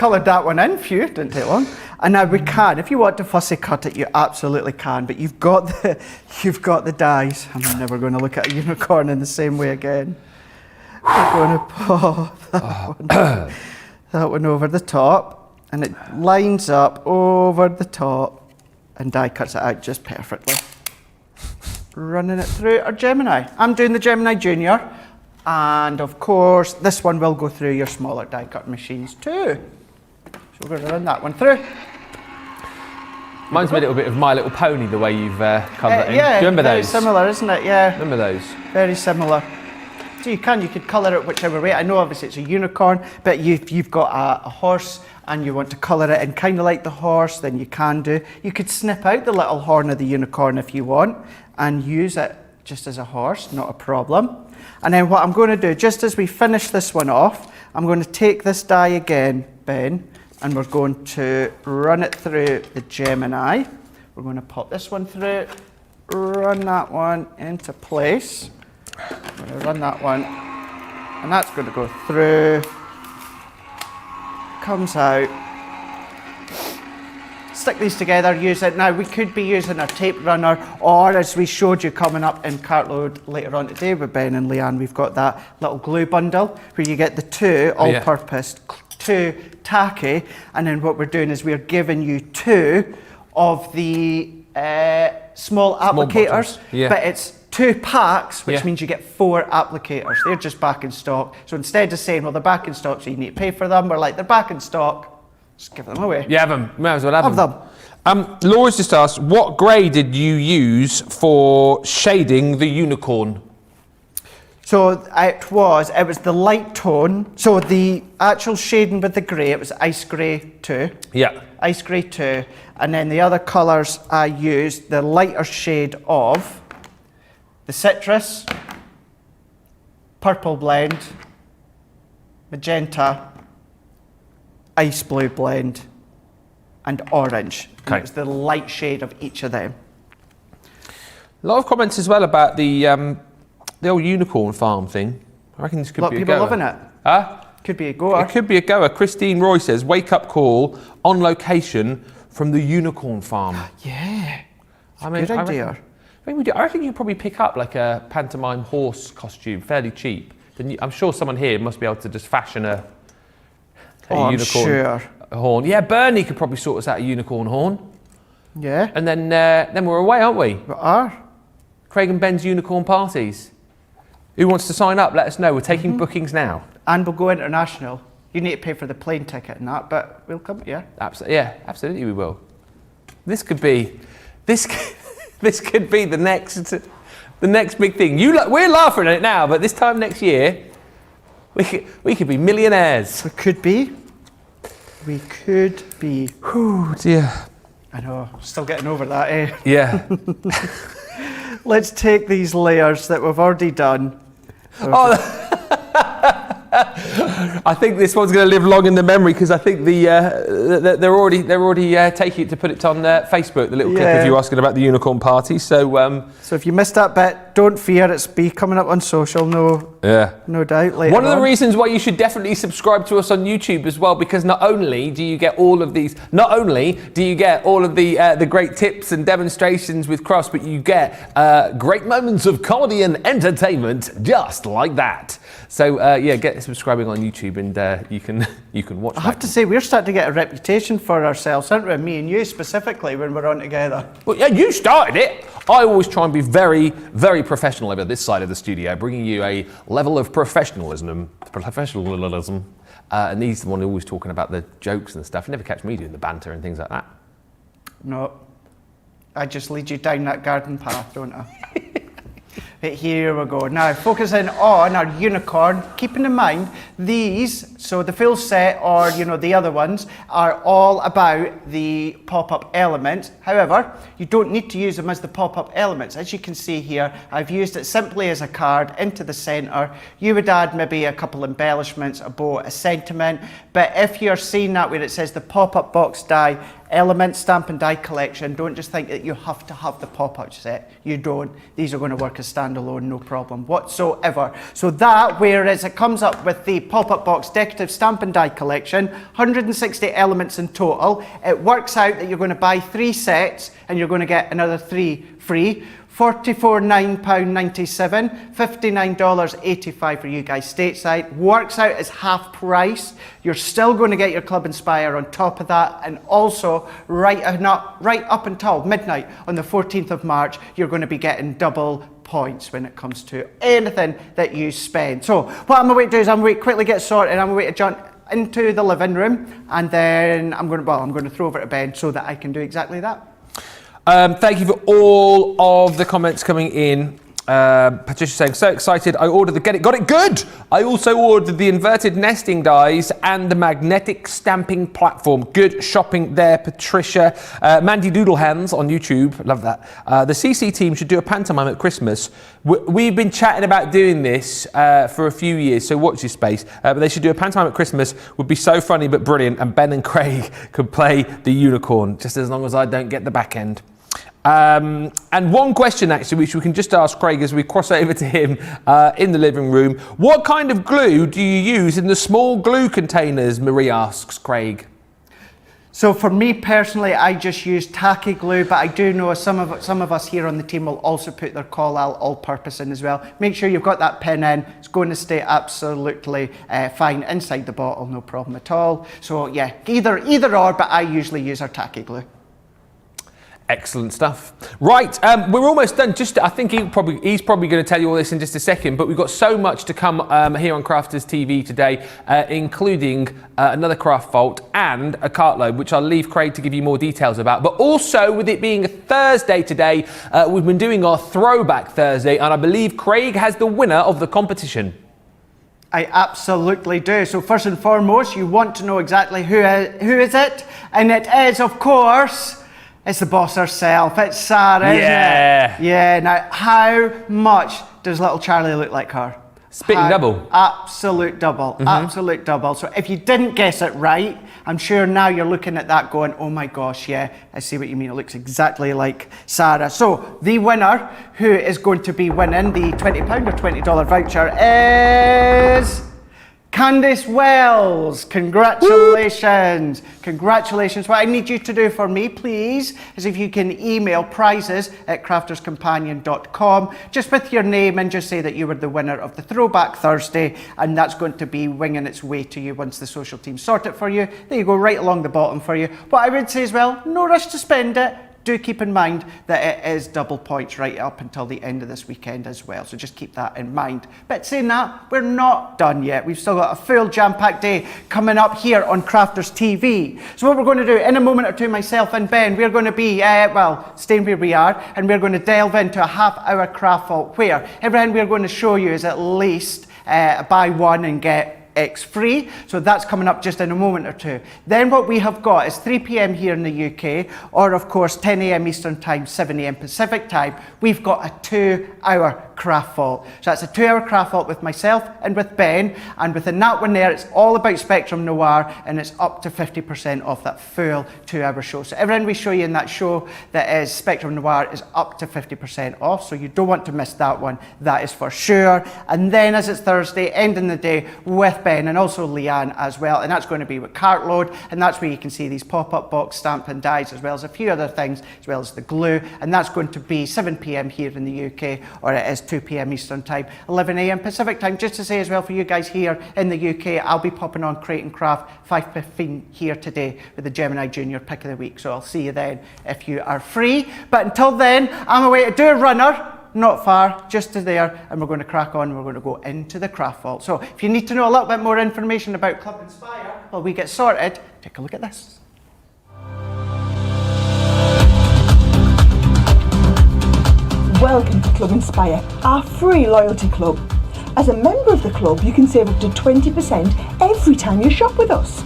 coloured that one in. Phew, didn't take long. And now we can, if you want to fussy cut it, you absolutely can. But you've got the dies. I'm never going to look at a unicorn in the same way again. We're going to pop that one over the top, and it lines up over the top, and die cuts it out just perfectly. Running it through our Gemini. I'm doing the Gemini Junior, and of course this one will go through your smaller die cut machines too. So we're going to run that one through. Reminds me a little bit of My Little Pony, the way you've come that in. Yeah, Do you remember very those? similar, isn't it? Yeah. Remember those? Very similar. So you could colour it whichever way. I know obviously it's a unicorn, but you've got a horse and you want to colour it in kind of like the horse, then you can do. You could snip out the little horn of the unicorn if you want and use it just as a horse, not a problem. And then what I'm going to do, just as we finish this one off, I'm going to take this die again, Ben, and we're going to run it through the Gemini. We're going to pop this one through, run that one into place. I'm going to run that one, and that's going to go through, comes out. Stick these together, use it. Now we could be using a tape runner, or as we showed you coming up in Cartload later on today with Ben and Leanne, we've got that little glue bundle where you get the two all-purpose, two tacky, and then what we're doing is we're giving you two of the small applicators, but it's 2 packs, which means you get 4 applicators. They're just back in stock. So instead of saying, well, they're back in stock, so you need to pay for them, we're like, they're back in stock, just give them away. You have them. Might as well have them. Laura's just asked, what grey did you use for shading the unicorn? So it was the light tone. So the actual shading with the grey, it was Ice Grey 2. Yeah. Ice Grey 2. And then the other colours I used, the lighter shade of the citrus, purple blend, magenta, ice blue blend, and orange. And it was the light shade of each of them. A lot of comments as well about the old unicorn farm thing. I reckon this could be a goer. A lot of people loving it. Huh? Could be a goer. It could be a goer. Christine Roy says, wake up call on location from the unicorn farm. Yeah. Good idea. I reckon you could probably pick up like a pantomime horse costume fairly cheap. I'm sure someone here must be able to just fashion a unicorn horn. Yeah, Bernie could probably sort us out a unicorn horn. Yeah. And then we're away, aren't we? We are. Craig and Ben's unicorn parties. Who wants to sign up? Let us know. We're taking bookings now. And we'll go international. You need to pay for the plane ticket and that, but we'll come. Yeah. Absolutely we will. This could be the next big thing. We're laughing at it now, but this time next year, we could be millionaires. We could be. We could be. Oh dear. I know. Still getting over that, eh? Yeah. Let's take these layers that we've already done. I think this one's going to live long in the memory because I think they're already taking it to put it on Facebook. The little clip of you asking about the unicorn party. So if you missed that bit, don't fear. It's be coming up on social. No doubt. Later One of the reasons why you should definitely subscribe to us on YouTube as well, because not only do you get all of the great tips and demonstrations with Cross, but you get great moments of comedy and entertainment just like that. So get subscribing on YouTube and you can watch. I have to say, we're starting to get a reputation for ourselves, aren't we? Me and you specifically when we're on together. Well, yeah, you started it. I always try and be very, very professional over this side of the studio, bringing you a level of professionalism. And he's the one always talking about the jokes and stuff. You never catch me doing the banter and things like that. No, I just lead you down that garden path, don't I? But here we go. Now, focusing on our unicorn, keeping in mind these, so the full set or, the other ones, are all about the pop-up elements. However, you don't need to use them as the pop-up elements. As you can see here, I've used it simply as a card into the center. You would add maybe a couple embellishments, a bow, a sentiment. But if you're seeing that where it says the pop-up box die Element Stamp and Die Collection. Don't just think that you have to have the pop-up set. You don't. These are going to work as standalone, no problem whatsoever. So that, whereas it comes up with the pop-up box decorative Stamp and Die Collection, 160 elements in total, it works out that you're going to buy 3 sets and you're going to get another 3 free. £49.97, $59.85 for you guys stateside. Works out as half price. You're still going to get your Club Inspire on top of that, and also right up until midnight on the 14th of March, you're going to be getting double points when it comes to anything that you spend. So what I'm going to do is I'm going to quickly get sorted, and I'm going to jump into the living room, and then I'm going to throw over to Ben so that I can do exactly that. Thank you for all of the comments coming in. Patricia saying, so excited, I ordered the got it good. I also ordered the inverted nesting dies and the magnetic stamping platform. Good shopping there, Patricia. Mandy Doodlehands on YouTube, love that. The CC team should do a pantomime at Christmas. We've been chatting about doing this for a few years, so watch this space. But they should do a pantomime at Christmas. Would be so funny but brilliant, and Ben and Craig could play the unicorn, just as long as I don't get the back end. And one question actually, which we can just ask Craig as we cross over to him in the living room. What kind of glue do you use in the small glue containers? Marie asks Craig. So for me personally, I just use tacky glue, but I do know some of us here on the team will also put their Collal all-purpose in as well. Make sure you've got that pin in. It's going to stay absolutely fine inside the bottle, no problem at all. So yeah, either or, but I usually use our tacky glue. Excellent stuff. Right, we're almost done. I think he's probably going to tell you all this in just a second, but we've got so much to come here on Crafters TV today, including another craft vault and a cartload, which I'll leave Craig to give you more details about. But also, with it being a Thursday today, we've been doing our Throwback Thursday, and I believe Craig has the winner of the competition. I absolutely do. So first and foremost, you want to know exactly who is it, and it is, of course, it's the boss herself. It's Sarah, isn't it? Yeah. Now, how much does little Charlie look like her? Spitting double. Absolute double. Mm-hmm. Absolute double. So if you didn't guess it right, I'm sure now you're looking at that going, oh my gosh, yeah, I see what you mean. It looks exactly like Sarah. So the winner who is going to be winning the £20 or $20 voucher is Candice Wells. Congratulations. Woo! Congratulations. What I need you to do for me, please, is if you can email prizes@crafterscompanion.com just with your name and just say that you were the winner of the Throwback Thursday, and that's going to be winging its way to you once the social team sort it for you. There you go, right along the bottom for you. What I would say as well, no rush to spend it. Do keep in mind that it is double points right up until the end of this weekend as well. So just keep that in mind. But saying that, we're not done yet. We've still got a full jam-packed day coming up here on Crafters TV. So what we're going to do in a moment or two, myself and Ben, we're going to be, staying where we are, and we're going to delve into a half-hour craft vault where everything we're going to show you is at least buy one and get X free. So that's coming up just in a moment or two. Then what we have got is 3 p.m. here in the UK, or of course 10 a.m. Eastern Time, 7 a.m. Pacific Time. We've got a 2-hour craft vault. So that's a 2-hour craft vault with myself and with Ben, and within that one there, it's all about Spectrum Noir, and it's up to 50% off that full 2-hour show. So everything we show you in that show that is Spectrum Noir is up to 50% off, so you don't want to miss that one, that is for sure. And then as it's Thursday, ending the day with Ben and also Leanne as well, and that's going to be with Cartload, and that's where you can see these pop-up box stamp and dies as well as a few other things, as well as the glue, and that's going to be 7 p.m. here in the UK, or it is 2 p.m. Eastern Time, 11 a.m. Pacific Time. Just to say as well for you guys here in the UK, I'll be popping on Crate and Craft 5:15 here today with the Gemini Junior Pick of the Week, so I'll see you then if you are free. But until then, I'm away to do a runner. Not far, just to there, and we're going to crack on. We're going to go into the craft vault. So if you need to know a little bit more information about Club Inspire while we get sorted, take a look at this. Welcome to Club Inspire, our free loyalty club. As a member of the club, you can save up to 20% every time you shop with us.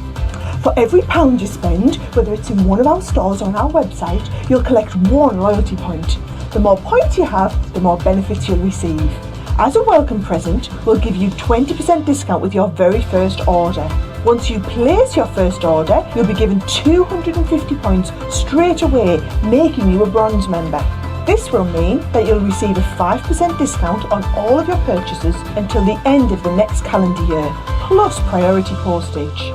For every £1 you spend, whether it's in one of our stores or on our website, you'll collect 1 loyalty point. The more points you have, the more benefits you'll receive. As a welcome present, we'll give you 20% discount with your very first order. Once you place your first order, you'll be given 250 points straight away, making you a bronze member. This will mean that you'll receive a 5% discount on all of your purchases until the end of the next calendar year, plus priority postage.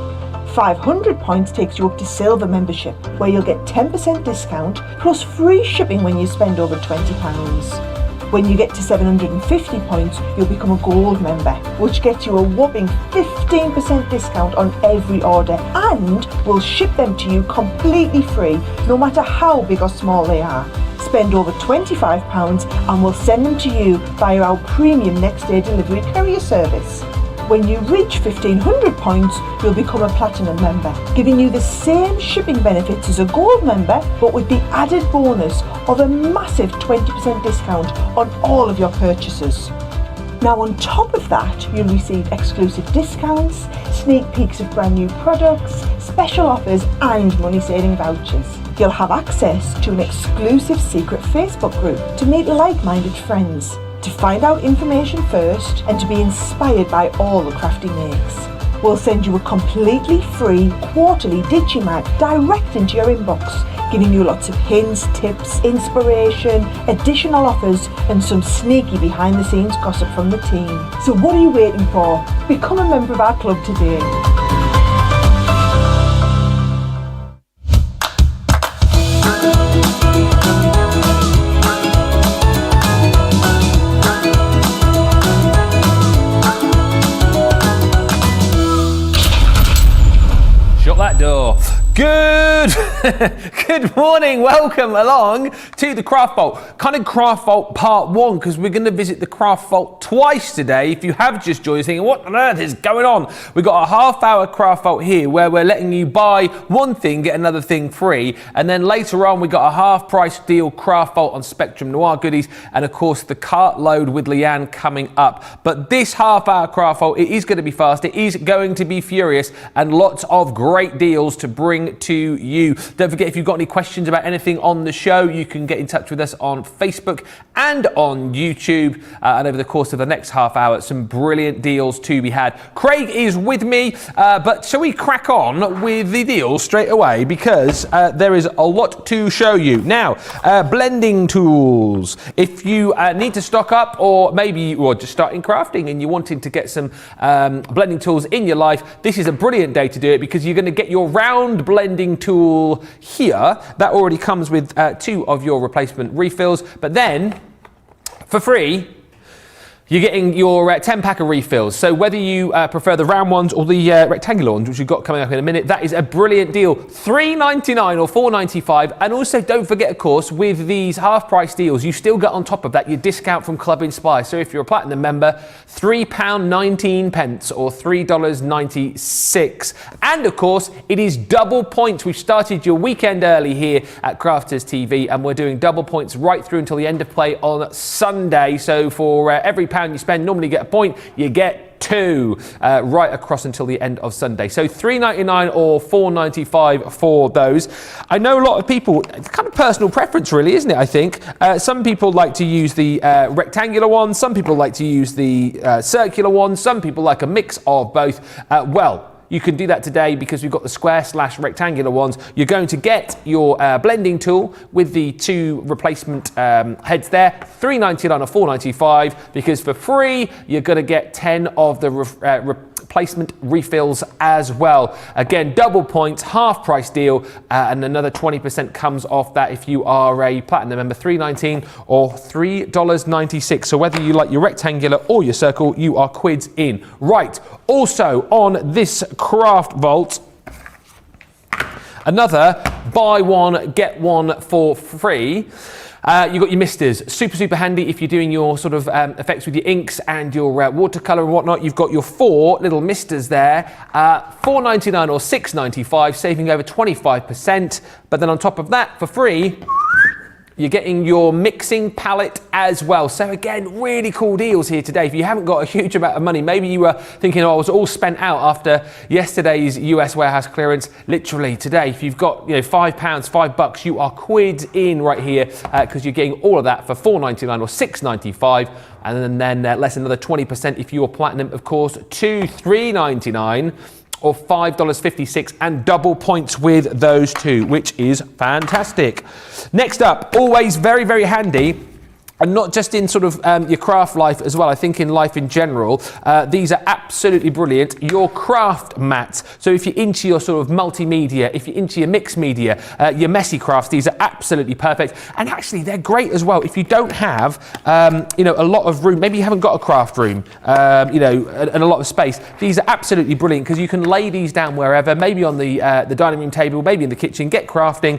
500 points takes you up to silver membership, where you'll get 10% discount plus free shipping when you spend over £20. When you get to 750 points, you'll become a gold member, which gets you a whopping 15% discount on every order and will ship them to you completely free, no matter how big or small they are. Spend over £25 and we'll send them to you via our premium next day delivery courier service. When you reach 1500 points, you'll become a platinum member, giving you the same shipping benefits as a gold member, but with the added bonus of a massive 20% discount on all of your purchases. Now on top of that, you'll receive exclusive discounts, sneak peeks of brand new products, special offers and money-saving vouchers. You'll have access to an exclusive secret Facebook group to meet like-minded friends, to find out information first and to be inspired by all the Crafty makes. We'll send you a completely free quarterly Digimag direct into your inbox, giving you lots of hints, tips, inspiration, additional offers and some sneaky behind the scenes gossip from the team. So what are you waiting for? Become a member of our club today. That door. Good morning, welcome along to the Craft Vault. Kind of Craft Vault Part 1, because we're going to visit the Craft Vault twice today. If you have just joined us thinking, what on earth is going on? We've got a half-hour Craft Vault here where we're letting you buy one thing, get another thing free. And then later on, we've got a half-price deal Craft Vault on Spectrum Noir goodies. And of course, the cart load with Leanne coming up. But this half-hour Craft Vault, it is going to be fast. It is going to be furious and lots of great deals to bring to you. Don't forget, if you've got any questions about anything on the show, you can get in touch with us on Facebook and on YouTube. And over the course of the next half hour, some brilliant deals to be had. Craig is with me, but shall we crack on with the deals straight away? Because there is a lot to show you. Now, blending tools. If you need to stock up, or maybe you're just starting crafting and you're wanting to get some blending tools in your life, this is a brilliant day to do it, because you're going to get your round blending tool here. That already comes with 2 of your replacement refills, but then for free you're getting your 10-pack of refills. So whether you prefer the round ones or the rectangular ones, which we've got coming up in a minute, that is a brilliant deal. $3.99 or $4.95. And also don't forget, of course, with these half-price deals, you still get on top of that your discount from Club Inspire. So if you're a Platinum member, £3.19 or $3.96. And of course, it is double points. We've started your weekend early here at Crafters TV, and we're doing double points right through until the end of play on Sunday. So for every pound you spend, normally get a point, you get 2 right across until the end of Sunday. So $3.99 or $4.95 for those. I know a lot of people, it's kind of personal preference really, isn't it? I think some people like to use the rectangular one, some people like to use the circular one, some people like a mix of both. Well, you can do that today because we've got the square/rectangular ones. You're going to get your blending tool with the 2 replacement heads there, $3.99 or $4.95, because for free, you're going to get 10 of the replacement refills as well. Again, double points, half price deal, and another 20% comes off that if you are a Platinum member, $3.19 or $3.96. So whether you like your rectangular or your circle, you are quids in. Right, also on this Craft Vault, another buy one, get one for free. You've got your misters, super handy if you're doing your sort of effects with your inks and your watercolour and whatnot. You've got your 4 little misters there, $4.99 or $6.95, saving over 25%. But then on top of that, for free, you're getting your mixing palette as well. So again, really cool deals here today. If you haven't got a huge amount of money, maybe you were thinking, oh, I was all spent out after yesterday's US warehouse clearance. Literally today, if you've got £5, $5, you are quids in right here, because you're getting all of that for $4.99 or $6.95. And then less another 20% if you're Platinum, of course, to $3.99. or $5.56, and double points with those two, which is fantastic. Next up, always very, very handy. And not just in sort of your craft life as well, I think in life in general, these are absolutely brilliant. Your craft mats. So if you're into your sort of multimedia, if you're into your mixed media, your messy crafts, these are absolutely perfect. And actually, they're great as well. If you don't have, you know, a lot of room, maybe you haven't got a craft room, you know, and a lot of space, these are absolutely brilliant because you can lay these down wherever, maybe on the dining room table, maybe in the kitchen, get crafting.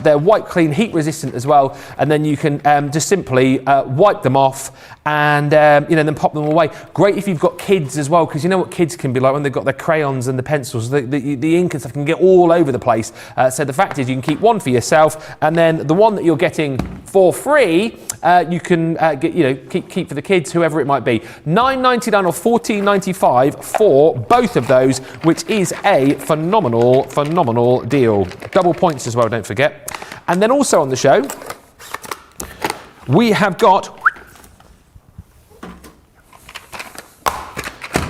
They're wipe clean, heat resistant as well. And then you can just simply wipe them off and you know, then pop them away. Great if you've got kids as well, because you know what kids can be like when they've got their crayons and the pencils, the ink and stuff can get all over the place. So the fact is you can keep one for yourself, and then the one that you're getting for free, you can get, you know, keep for the kids, whoever it might be. $9.99 or $14.95 for both of those, which is a phenomenal deal. Double points as well, don't forget. And then also on the show, we have got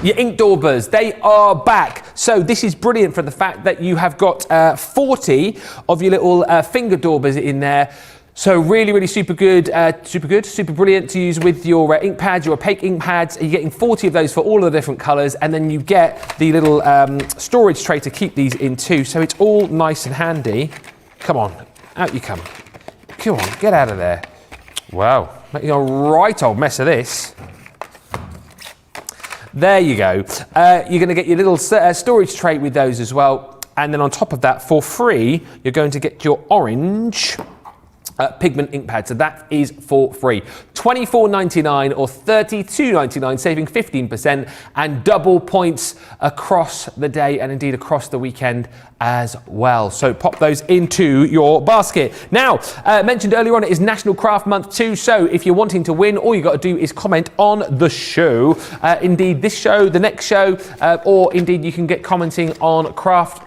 your ink daubers. They are back. So this is brilliant for the fact that you have got 40 of your little finger daubers in there. So really super good, super brilliant to use with your ink pads, your opaque ink pads. You're getting 40 of those for all of the different colours, and then you get the little storage tray to keep these in too. So it's all nice and handy. Come on, out you come. Come on, get out of there. Wow, making a right old mess of this. There you go. You're going to get your little storage tray with those as well. And then on top of that, for free, you're going to get your orange pigment ink pad. So that is for free. $24.99 or $32.99, saving 15%, and double points across the day and indeed across the weekend as well. So pop those into your basket. Now, mentioned earlier on, it is National Craft Month too. So if you're wanting to win, all you got to do is comment on the show. Indeed, this show, the next show, or indeed you can get commenting on craft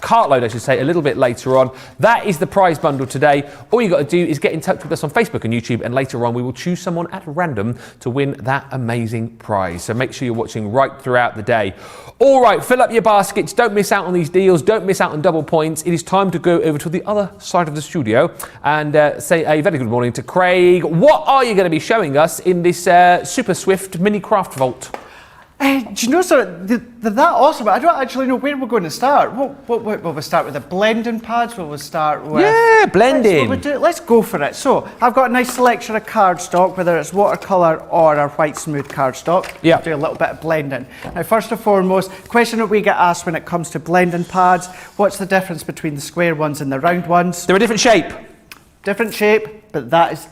cartload, I should say, a little bit later on. That is the prize bundle today. All you got to do is get in touch with us on Facebook and YouTube, and later on we will choose someone at random to win that amazing prize. So make sure you're watching right throughout the day. All right, fill up your baskets. Don't miss out on these deals. Don't miss out on double points. It is time to go over to the other side of the studio and say a very good morning to Craig. What are you going to be showing us in this super swift mini craft vault? Do you know, sir, they're that awesome. I don't actually know where we're going to start. Will we start with the blending pads? Will we start with... Yeah, blending. Let's go for it. So, I've got a nice selection of cardstock, whether it's watercolour or our white smooth cardstock. Yeah. I'll do a little bit of blending. Now, first and foremost, question that we get asked when it comes to blending pads, what's the difference between the square ones and the round ones? They're a different shape. Different shape, but that is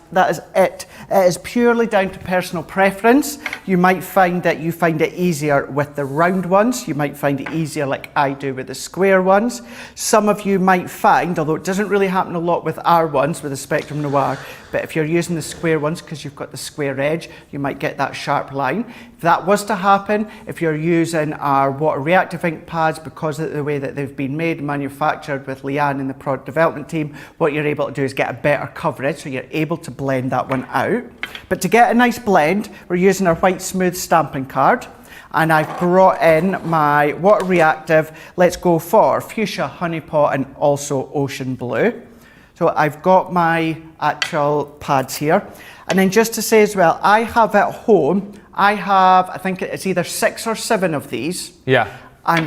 it. It is purely down to personal preference. You might find that you find it easier with the round ones. You might find it easier like I do with the square ones. Some of you might find, although it doesn't really happen a lot with our ones, with the Spectrum Noir, but if you're using the square ones because you've got the square edge, you might get that sharp line. If that was to happen, if you're using our water reactive ink pads, because of the way that they've been made and manufactured with Leanne and the product development team, what you're able to do is get a better coverage, so you're able to blend that one out. But to get a nice blend, we're using our white smooth stamping card, and I've brought in my water reactive. Let's go for fuchsia, honey pot, and also ocean blue. So I've got my actual pads here. And then just to say as well, I have at home, I think it's either 6 or 7 of these. Yeah. And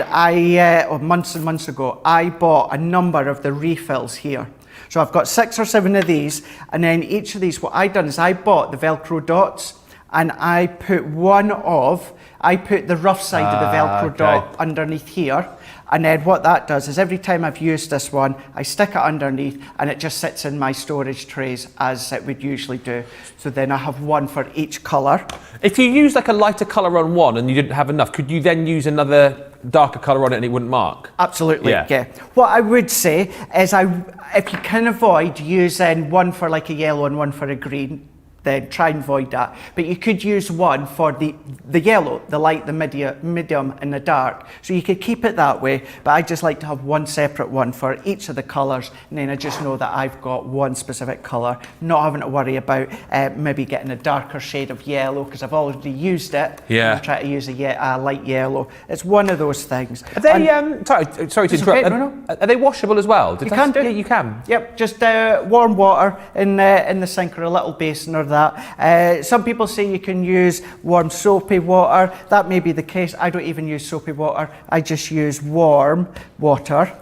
months and months ago, I bought a number of the refills here. So I've got 6 or 7 of these, and then each of these, what I've done is I bought the Velcro dots, and I put the rough side of the Velcro dot underneath here. And then what that does is every time I've used this one, I stick it underneath and it just sits in my storage trays as it would usually do. So then I have one for each colour. If you use like a lighter colour on one and you didn't have enough, could you then use another darker colour on it and it wouldn't mark? Absolutely, yeah. What I would say is if you can avoid using one for like a yellow and one for a green, then try and avoid that. But you could use one for the yellow, the light, the medium and the dark. So you could keep it that way, but I just like to have one separate one for each of the colours, and then I just know that I've got one specific colour, not having to worry about maybe getting a darker shade of yellow because I've already used it. Yeah. I'm trying to use a light yellow. It's one of those things. Are they, sorry to interrupt, okay, no. Are they washable as well? You can do. Yeah, you can. Yep, just warm water in the sink or a little basin or that. Some people say you can use warm soapy water. That may be the case. I don't even use soapy water. I just use warm water.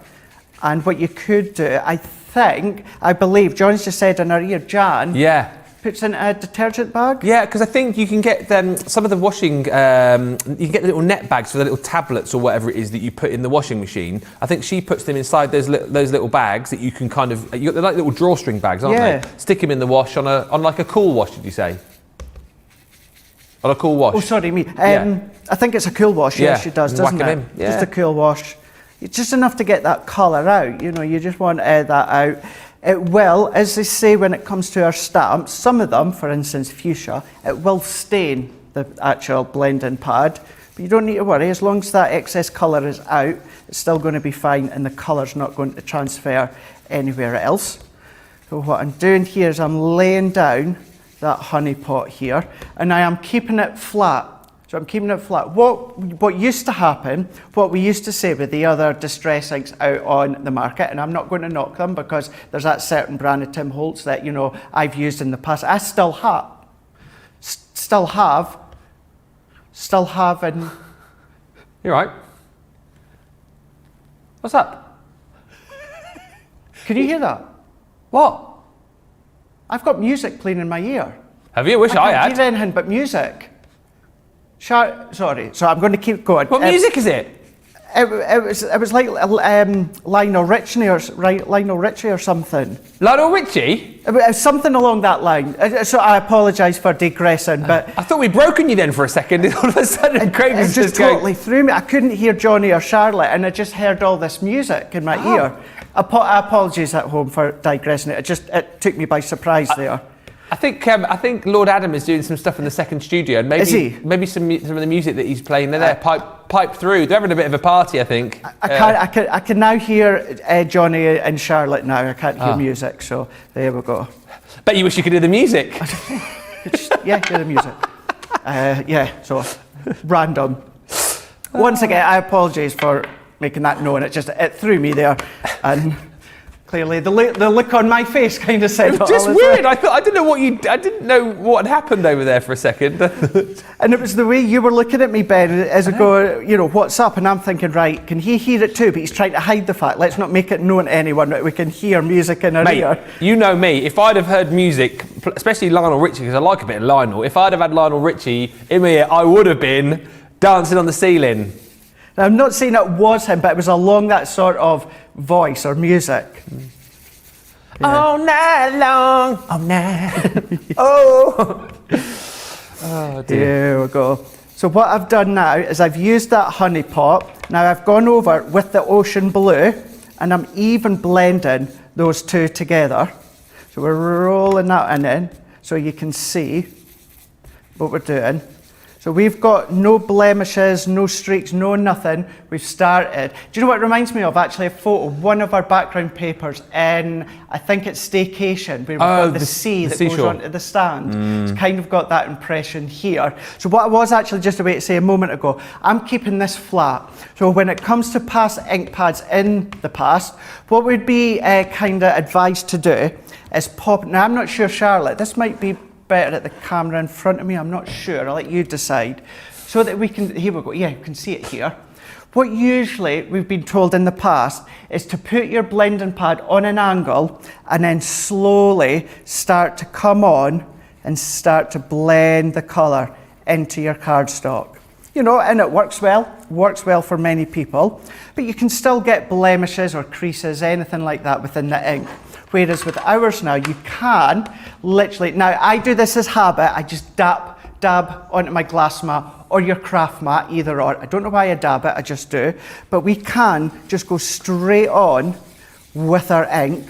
And what you could do, I believe, John's just said in our ear, Jan. Yeah. Puts in a detergent bag? Yeah, because I think you can get some of the washing, you can get the little net bags for the little tablets or whatever it is that you put in the washing machine. I think she puts them inside those little bags that you can kind of, they're like little drawstring bags, aren't they? Stick them in the wash on like a cool wash, did you say? On a cool wash? Oh, sorry, me. I think it's a cool wash, yeah, she does, doesn't whack it? 'em in. Yeah. Just a cool wash. It's just enough to get that colour out, you just want that out. It will, as they say when it comes to our stamps, some of them, for instance fuchsia, it will stain the actual blending pad, but you don't need to worry, as long as that excess colour is out, it's still going to be fine and the colour's not going to transfer anywhere else. So what I'm doing here is I'm laying down that honey pot here, and I am keeping it flat. So I'm keeping it flat. What used to happen, what we used to say with the other distress inks out on the market, and I'm not going to knock them because there's that certain brand of Tim Holtz that, I've used in the past. I still have, and... You're right. What's up? Can you hear that? What? I've got music playing in my ear. Have you? Wish I can't had. hear anything but music. Sorry, so I'm going to keep going. What music is it? It was like Lionel Richie or something. Lionel Richie? It was something along that line. So I apologise for digressing, but I thought we'd broken you then for a second. All of a sudden, Craig was it just going... totally threw me. I couldn't hear Johnny or Charlotte, and I just heard all this music in my ear. Apologies at home for digressing. It took me by surprise there. I think Lord Adam is doing some stuff in the second studio, and maybe Is he? Maybe some of the music that he's playing there pipe through. They're having a bit of a party, I think. I can now hear Johnny and Charlotte now. I can't hear music, so there we go. Bet you wish you could hear the music. Yeah, hear the music. So random. Once again, I apologise for making that known. It threw me there, and clearly the look on my face kind of said it was just weird. I didn't know what had happened over there for a second. And it was the way you were looking at me, Ben, as I go, what's up? And I'm thinking, right, can he hear it too? But he's trying to hide the fact. Let's not make it known to anyone that we can hear music in our ear. You know me. If I'd have heard music, especially Lionel Richie, because I like a bit of Lionel, if I'd have had Lionel Richie in my ear, I would have been dancing on the ceiling. Now, I'm not saying it was him, but it was along that sort of voice or music. Yeah. All night long, all night. Oh dear. There we go. So what I've done now is I've used that honey pot. Now I've gone over with the ocean blue, and I'm even blending those two together. So we're rolling that in so you can see what we're doing. So we've got no blemishes, no streaks, no nothing. We've started. Do you know what it reminds me of? Actually, a photo, one of our background papers in, I think it's Staycation, where we've got the sea that goes onto the stand. It's kind of got that impression here. So what I was actually just about to say a moment ago, I'm keeping this flat. So when it comes to past ink pads in the past, what would be kind of advised to do is pop, now I'm not sure, Charlotte, this might be better at the camera in front of me, I'm not sure, I'll let you decide. So that we can, here we go, yeah, you can see it here. What usually we've been told in the past is to put your blending pad on an angle and then slowly start to come on and start to blend the colour into your cardstock. And it works well for many people, but you can still get blemishes or creases, anything like that within the ink. Whereas with ours now, you can literally, now I do this as habit, I just dab onto my glass mat or your craft mat, either or. I don't know why I dab it, I just do. But we can just go straight on with our ink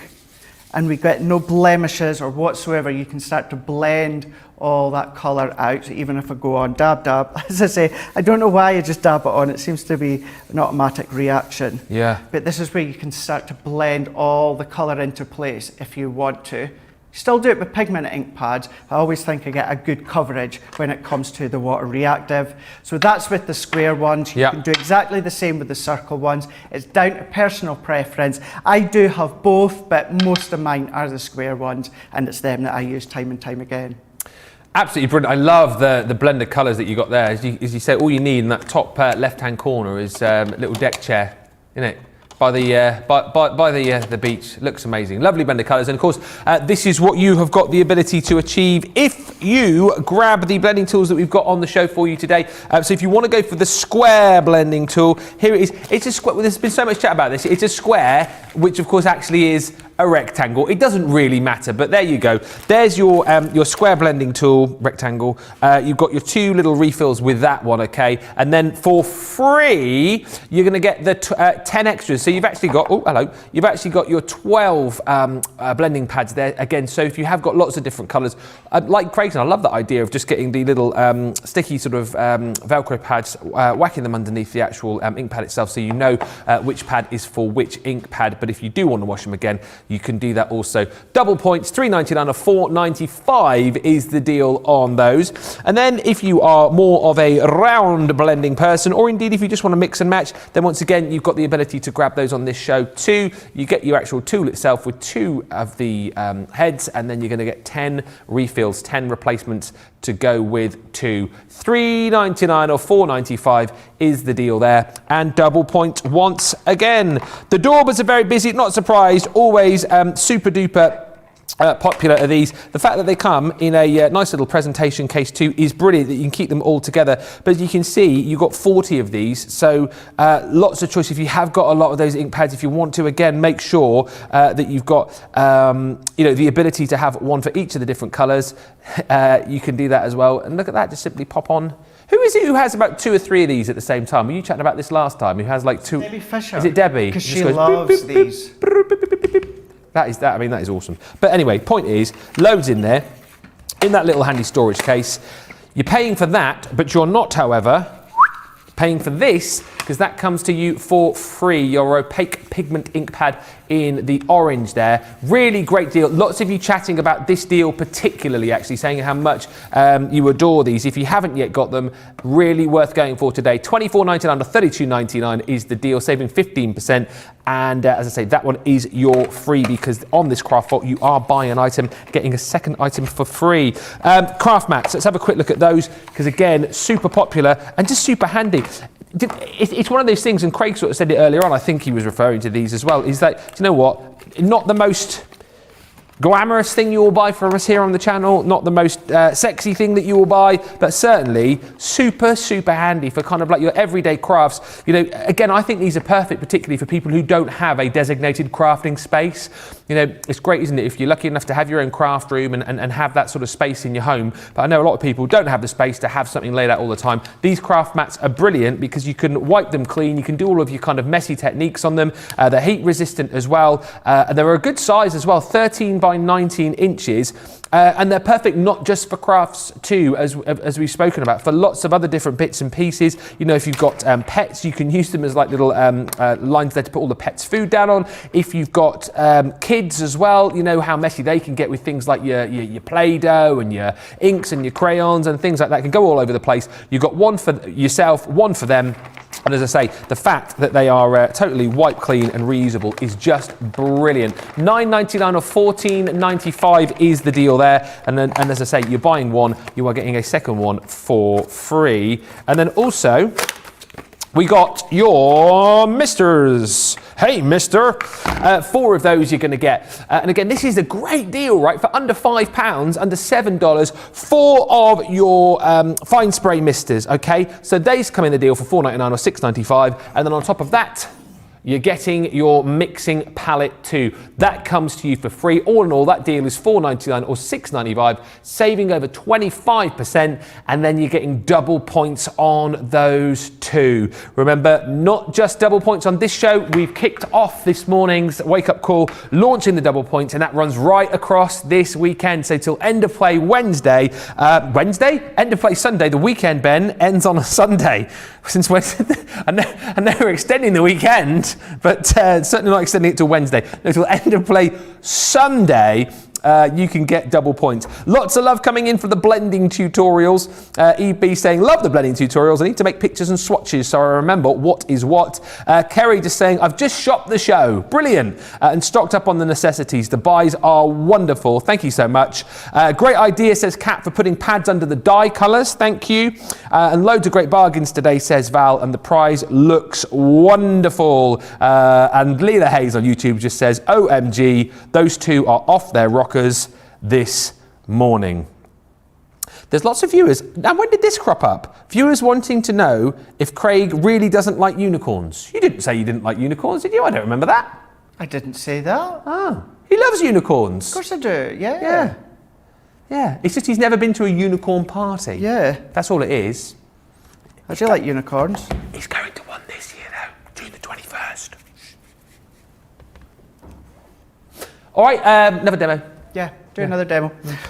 and we get no blemishes or whatsoever. You can start to blend all that colour out. So even if I go on dab dab, as I say, I don't know why I just dab it on, it seems to be an automatic reaction. Yeah. But this is where you can start to blend all the colour into place if you want to. Still do it with pigment ink pads. I always think I get a good coverage when it comes to the water reactive. So that's with the square ones. You can do exactly the same with the circle ones. It's down to personal preference. I do have both, but most of mine are the square ones, and it's them that I use time and time again. Absolutely brilliant. I love the blended colours that you got there. As you say, all you need in that top left-hand corner is a little deck chair, isn't it? By the beach. Looks amazing. Lovely blended colours. And of course, this is what you have got the ability to achieve if you grab the blending tools that we've got on the show for you today. So if you want to go for the square blending tool, here it is. It's a square. There's been so much chat about this. It's a square, which of course actually is a rectangle. It doesn't really matter, but there you go. There's your square blending tool, rectangle. You've got your 2 little refills with that one, okay? And then for free, you're going to get the 10 extras. So you've actually got, oh, hello. You've actually got your 12 blending pads there again. So if you have got lots of different colours, like Creighton, I love that idea of just getting the little sticky sort of Velcro pads, whacking them underneath the actual ink pad itself, so you know which pad is for which ink pad. But if you do want to wash them again, you can do that also. Double points, $3.99 or $4.95 is the deal on those. And then if you are more of a round blending person, or indeed if you just want to mix and match, then once again, you've got the ability to grab those on this show too. You get your actual tool itself with 2 of the heads, and then you're going to get 10 refills, 10 replacements to go with 2. $3.99 or $4.95 is the deal there. And double point once again. The doorbells are very busy, not surprised, always super duper popular are these. The fact that they come in a nice little presentation case too is brilliant, that you can keep them all together. But as you can see, you've got 40 of these, so lots of choice. If you have got a lot of those ink pads, if you want to, again, make sure that you've got the ability to have one for each of the different colours. You can do that as well. And look at that, just simply pop on. Who is it who has about 2 or 3 of these at the same time? Were you chatting about this last time? Who has like 2? Debbie Fisher. Is it Debbie? Because she loves these. That is awesome. But anyway, point is, loads in there, in that little handy storage case. You're paying for that, but you're not, however, paying for this, because that comes to you for free. Your opaque pigment ink pad in the orange there. Really great deal. Lots of you chatting about this deal particularly, actually, saying how much you adore these. If you haven't yet got them, really worth going for today. $24.99 or $32.99 is the deal, saving 15%. And as I say, that one is your free, because on this craft vault, you are buying an item, getting a second item for free. Craft mats, let's have a quick look at those, because again, super popular and just super handy. It's one of those things, and Craig sort of said it earlier on, I think he was referring to these as well, is that, do you know what, not the most glamorous thing you will buy from us here on the channel, not the most sexy thing that you will buy, but certainly super, super handy for kind of like your everyday crafts. You know, again, I think these are perfect, particularly for people who don't have a designated crafting space. You know, it's great, isn't it, if you're lucky enough to have your own craft room and have that sort of space in your home. But I know a lot of people don't have the space to have something laid out all the time. These craft mats are brilliant because you can wipe them clean. You can do all of your kind of messy techniques on them. They're heat resistant as well. And they're a good size as well, 13 by 19 inches. And they're perfect not just for crafts too, as we've spoken about, for lots of other different bits and pieces. You know, if you've got pets, you can use them as like little lines there to put all the pets' food down on. If you've got kids as well, you know how messy they can get with things like your Play-Doh and your inks and your crayons and things like that. Can go all over the place. You've got one for yourself, one for them. And as I say, the fact that they are totally wipe clean and reusable is just brilliant. $9.99 or $14.95 is the deal there. And as I say, you're buying one, you are getting a second one for free. And then also, we got your misters. Hey, mister. 4 of those you're going to get. And again, this is a great deal, right? For under £5, under $7, 4 of your fine spray misters, okay? So these come in the deal for $4.99 or $6.95. And then on top of that, you're getting your mixing palette too. That comes to you for free. All in all, that deal is $4.99 or $6.95, saving over 25%, and then you're getting double points on those too. Remember, not just double points on this show. We've kicked off this morning's Wake Up Call, launching the double points, and that runs right across this weekend. So till end of play Wednesday, end of play Sunday. The weekend, Ben, ends on a Sunday. Since when? I know we're extending the weekend, but certainly not extending it to Wednesday. Until end of play Sunday, you can get double points. Lots of love coming in for the blending tutorials. EB saying, love the blending tutorials. I need to make pictures and swatches so I remember what is what. Kerry just saying, I've just shopped the show. Brilliant. And stocked up on the necessities. The buys are wonderful. Thank you so much. Great idea, says Kat, for putting pads under the dye colours. Thank you. And loads of great bargains today, says Val. And the prize looks wonderful. And Leela Hayes on YouTube just says, OMG, those two are off their rockers this morning. There's lots of viewers. Now, when did this crop up? Viewers wanting to know if Craig really doesn't like unicorns. You didn't say you didn't like unicorns, did you? I don't remember that. I didn't say that. Oh, he loves unicorns. Of course I do, yeah. Yeah, it's just he's never been to a unicorn party. Yeah. That's all it is. I do like unicorns. He's going to one this year, though, June the 21st. All right, another demo. Yeah, do another demo.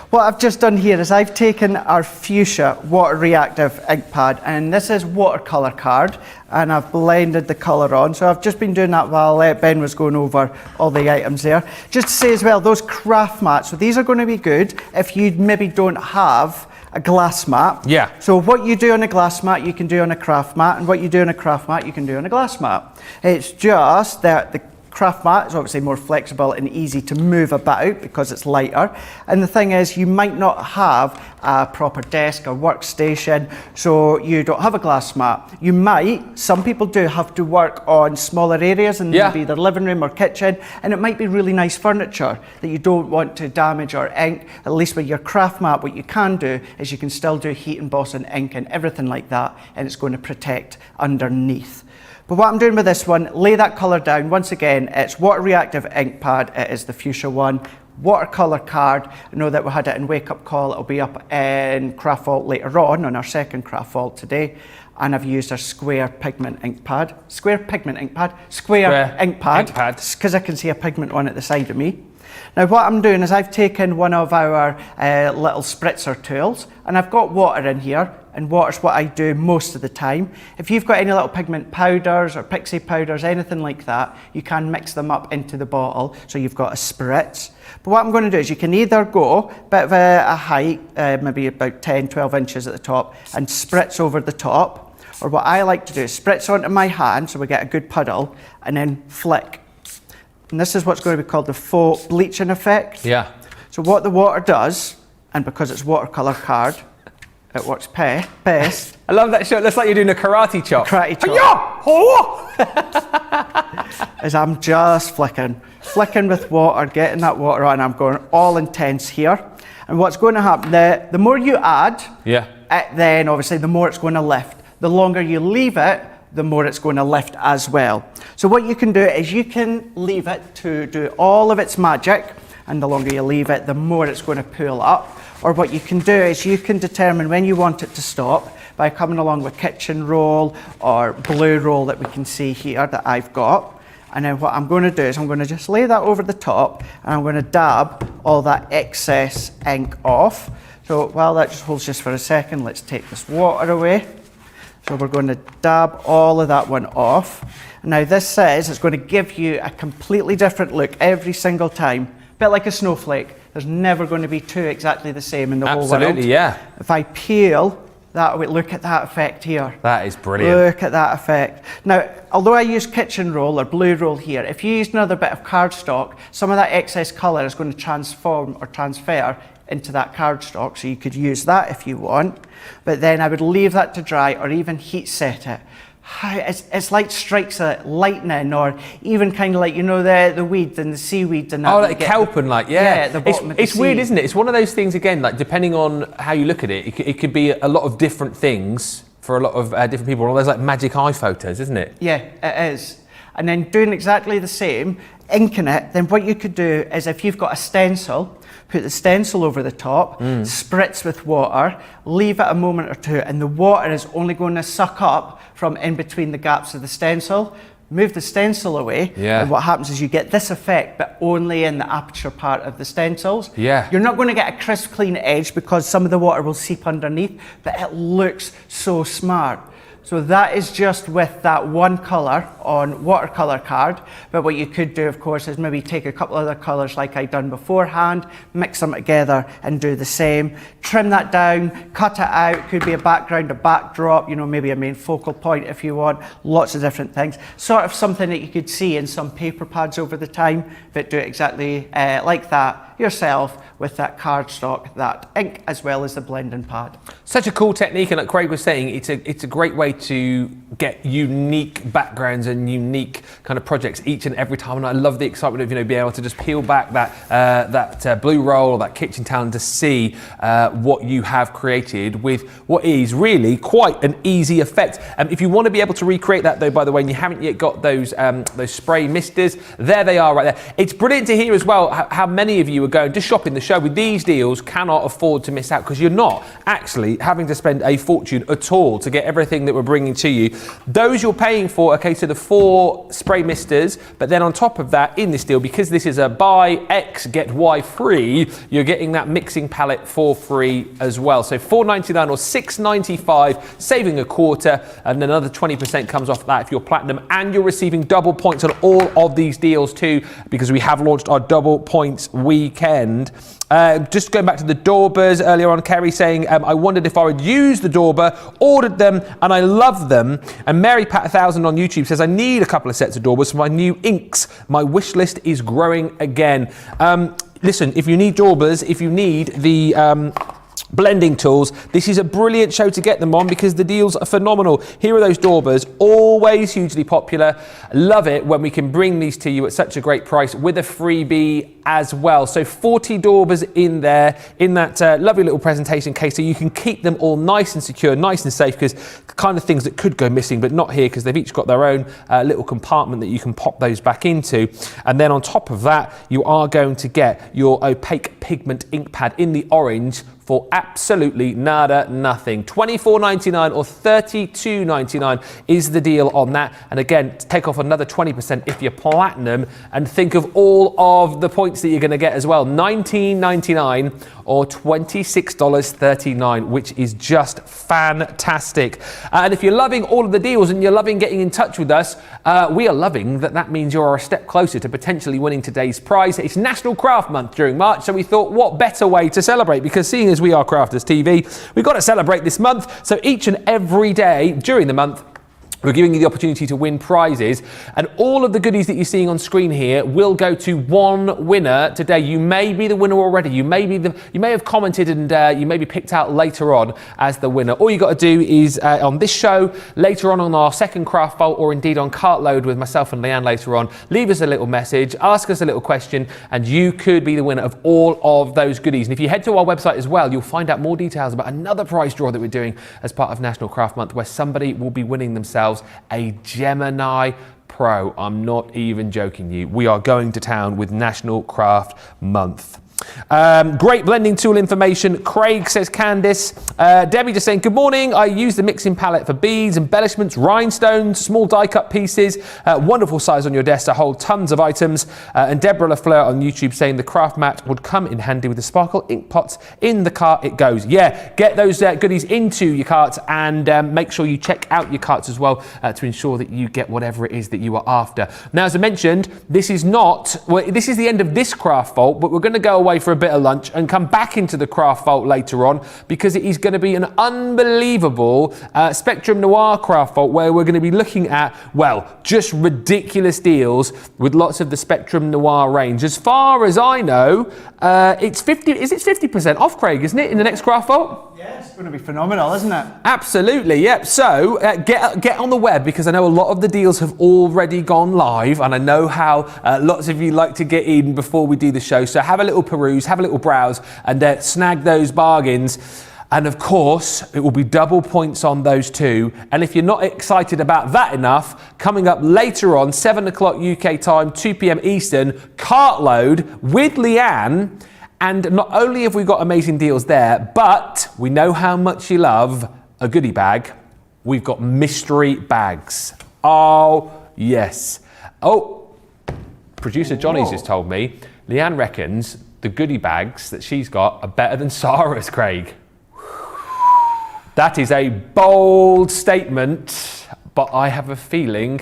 What I've just done here is I've taken our fuchsia water reactive ink pad, and this is watercolour card, and I've blended the colour on. So I've just been doing that while Ben was going over all the items there. Just to say as well, those craft mats, so these are going to be good if you maybe don't have a glass mat. Yeah. So what you do on a glass mat, you can do on a craft mat, and what you do on a craft mat, you can do on a glass mat. It's just that the craft mat is obviously more flexible and easy to move about because it's lighter. And the thing is, you might not have a proper desk or workstation, so you don't have a glass mat. You might, some people do have to work on smaller areas in maybe their living room or kitchen, and it might be really nice furniture that you don't want to damage or ink. At least with your craft mat, what you can do is you can still do heat embossing, ink and everything like that, and it's going to protect underneath. But what I'm doing with this one, lay that colour down. Once again, it's water reactive ink pad. It is the fuchsia one. Watercolour card. I know that we had it in Wake Up Call. It'll be up in Craft Vault later on our second Craft Vault today. And I've used our square pigment ink pad. Square ink pad, because I can see a pigment one at the side of me. Now what I'm doing is I've taken one of our little spritzer tools, and I've got water in here, and water's what I do most of the time. If you've got any little pigment powders or pixie powders, anything like that, you can mix them up into the bottle so you've got a spritz. But what I'm going to do is you can either go a bit of a height, maybe about 10, 12 inches at the top, and spritz over the top, or what I like to do is spritz onto my hand so we get a good puddle, and then flick. And this is what's going to be called the faux bleaching effect. Yeah. So what the water does, and because it's watercolour card, it works best. I love that show. It looks like you're doing a karate chop. Karate chop. As I'm just flicking with water, getting that water on. I'm going all intense here. And what's going to happen, the more you add, then obviously the more it's going to lift. The longer you leave it, the more it's going to lift as well. So what you can do is you can leave it to do all of its magic, and the longer you leave it, the more it's going to pull up. Or what you can do is you can determine when you want it to stop by coming along with kitchen roll or blue roll that we can see here that I've got. And then what I'm going to do is I'm going to just lay that over the top, and I'm going to dab all that excess ink off. So while that just holds just for a second, let's take this water away. So we're going to dab all of that one off. Now this says it's going to give you a completely different look every single time. A bit like a snowflake. There's never going to be two exactly the same in the whole world. Absolutely, yeah. If I peel that away, look at that effect here. That is brilliant. Look at that effect. Now, although I use kitchen roll or blue roll here, if you use another bit of cardstock, some of that excess colour is going to transform or transfer into that cardstock, so you could use that if you want. But then I would leave that to dry or even heat set it. It's like strikes of lightning, or even kind of like, you know, the weeds and the seaweeds and that. Oh, like kelp and like, at the bottom of the it's sea. weird, isn't it? It's one of those things, again, like depending on how you look at it, it could be a lot of different things for a lot of different people. All those like magic eye photos, isn't it? Yeah, it is. and then doing exactly the same, inking it, then what you could do is if you've got a stencil, put the stencil over the top, spritz with water, leave it a moment or two, and the water is only going to suck up from in between the gaps of the stencil. Move the stencil away, and what happens is you get this effect, but only in the aperture part of the stencils. Yeah. You're not going to get a crisp, clean edge because some of the water will seep underneath, but it looks so smart. So that is just with that one colour on watercolour card. But what you could do, of course, is maybe take a couple other colours like I'd done beforehand, mix them together and do the same. Trim that down, cut it out. Could be a background, a backdrop, you know, maybe a main focal point if you want. Lots of different things. Sort of something that you could see in some paper pads over the time, but do it exactly like that yourself with that cardstock, that ink, as well as the blending pad. Such a cool technique, and like Craig was saying, it's a great way to get unique backgrounds and unique kind of projects each and every time. And I love the excitement of, you know, being able to just peel back that blue roll or that kitchen towel and to see what you have created with what is really quite an easy effect. If you want to be able to recreate that, though, by the way, and you haven't yet got those spray misters, there they are right there. It's brilliant to hear as well how many of you are going to shop in the show with these deals, cannot afford to miss out, because you're not actually having to spend a fortune at all to get everything that we're bringing to you. Those you're paying for, okay, so the 4 spray misters, but then on top of that, in this deal, because this is a buy X get Y free, you're getting that mixing palette for free as well. So $4.99 or $6.95, saving a quarter, and another 20% comes off that if you're platinum, and you're receiving double points on all of these deals too, because we have launched our double points weekend. Just going back to the Daubers earlier on, Kerry saying, I wondered if I would use the Dauber, ordered them, and I love them. And Mary Pat 1000 on YouTube says, I need a couple of sets of Daubers for my new inks. My wish list is growing again. Listen, if you need Daubers, if you need the blending tools, this is a brilliant show to get them on because the deals are phenomenal. Here are those Daubers, always hugely popular. Love it when we can bring these to you at such a great price with a freebie as well. So 40 Daubers in there, in that lovely little presentation case, so you can keep them all nice and secure, nice and safe, because the kind of things that could go missing, but not here, because they've each got their own little compartment that you can pop those back into. And then on top of that, you are going to get your opaque pigment ink pad in the orange for absolutely nada nothing. $24.99 or $32.99 is the deal on that. And again, take off another 20% if you're platinum, and think of all of the points that you're going to get as well. $19.99 or $26.39, which is just fantastic. And if you're loving all of the deals and you're loving getting in touch with us, we are loving that. That means you're a step closer to potentially winning today's prize. It's National Craft Month during March, so we thought, what better way to celebrate? Because seeing as we are Crafters TV, we've got to celebrate this month. So each and every day during the month, we're giving you the opportunity to win prizes, and all of the goodies that you're seeing on screen here will go to one winner today. You may be the winner already. You may have commented, and you may be picked out later on as the winner. All you got to do is on this show, later on our second craft vault, or indeed on Cartload with myself and Leanne later on, leave us a little message, ask us a little question, and you could be the winner of all of those goodies. And if you head to our website as well, you'll find out more details about another prize draw that we're doing as part of National Craft Month, where somebody will be winning themselves a Gemini Pro. I'm not even joking you. We are going to town with National Craft Month. Great blending tool information, Craig says Candice. Debbie just saying, good morning. I use the mixing palette for beads, embellishments, rhinestones, small die cut pieces. Wonderful size on your desk to hold tons of items. And Deborah LaFleur on YouTube saying the craft mat would come in handy with the sparkle ink pots in the cart it goes. Yeah, get those goodies into your carts, and make sure you check out your carts as well to ensure that you get whatever it is that you are after. Now, as I mentioned, this is the end of this craft vault, but we're going to go away for a bit of lunch and come back into the craft vault later on, because it is going to be an unbelievable Spectrum Noir craft vault, where we're going to be looking at, well, just ridiculous deals with lots of the Spectrum Noir range. As far as I know, it's 50% off, Craig, isn't it, in the next craft vault? Yeah, it's going to be phenomenal, isn't it? Absolutely, yep. So get on the web, because I know a lot of the deals have already gone live, and I know how lots of you like to get in before we do the show. So have a little peruse, have a little browse, and snag those bargains. And of course, it will be double points on those two. And if you're not excited about that enough, coming up later on, 7 o'clock UK time, 2 p.m. Eastern, Cartload with Leanne. And not only have we got amazing deals there, but we know how much you love a goodie bag. We've got mystery bags. Oh, yes. Oh, producer Johnny's just told me, Leanne reckons the goodie bags that she's got are better than Sarah's, Craig. That is a bold statement, but I have a feeling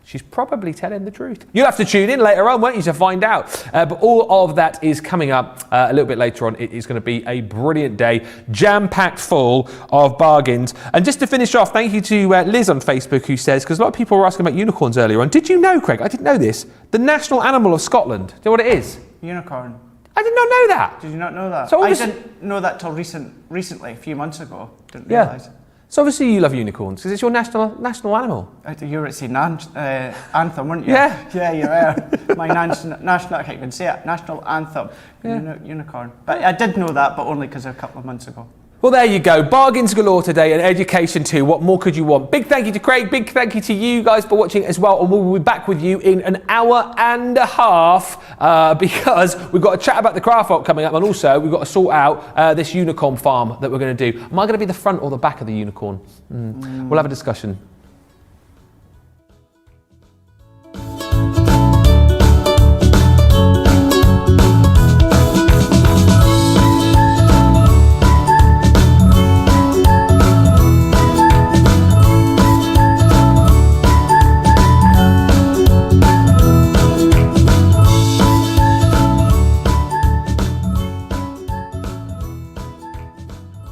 she's probably telling the truth. You'll have to tune in later on, won't you, to find out. But all of that is coming up a little bit later on. It is going to be a brilliant day, jam-packed full of bargains. And just to finish off, thank you to Liz on Facebook, who says, because a lot of people were asking about unicorns earlier on. Did you know, Craig, I didn't know this, the national animal of Scotland, do you know what it is? Unicorn. I did not know that. Did you not know that? So I didn't know that till recently, a few months ago. Didn't Yeah. realise. So obviously you love unicorns because it's your national animal. You were at the anthem, weren't you? Yeah. Yeah, you were. My national, I can't even say it, national anthem, unicorn. But I did know that, but only because a couple of months ago. Well, there you go. Bargains galore today and education too. What more could you want? Big thank you to Craig. Big thank you to you guys for watching as well. And we'll be back with you in an hour and a half because we've got a chat about the craft vault coming up. And also we've got to sort out this unicorn farm that we're going to do. Am I going to be the front or the back of the unicorn? We'll have a discussion.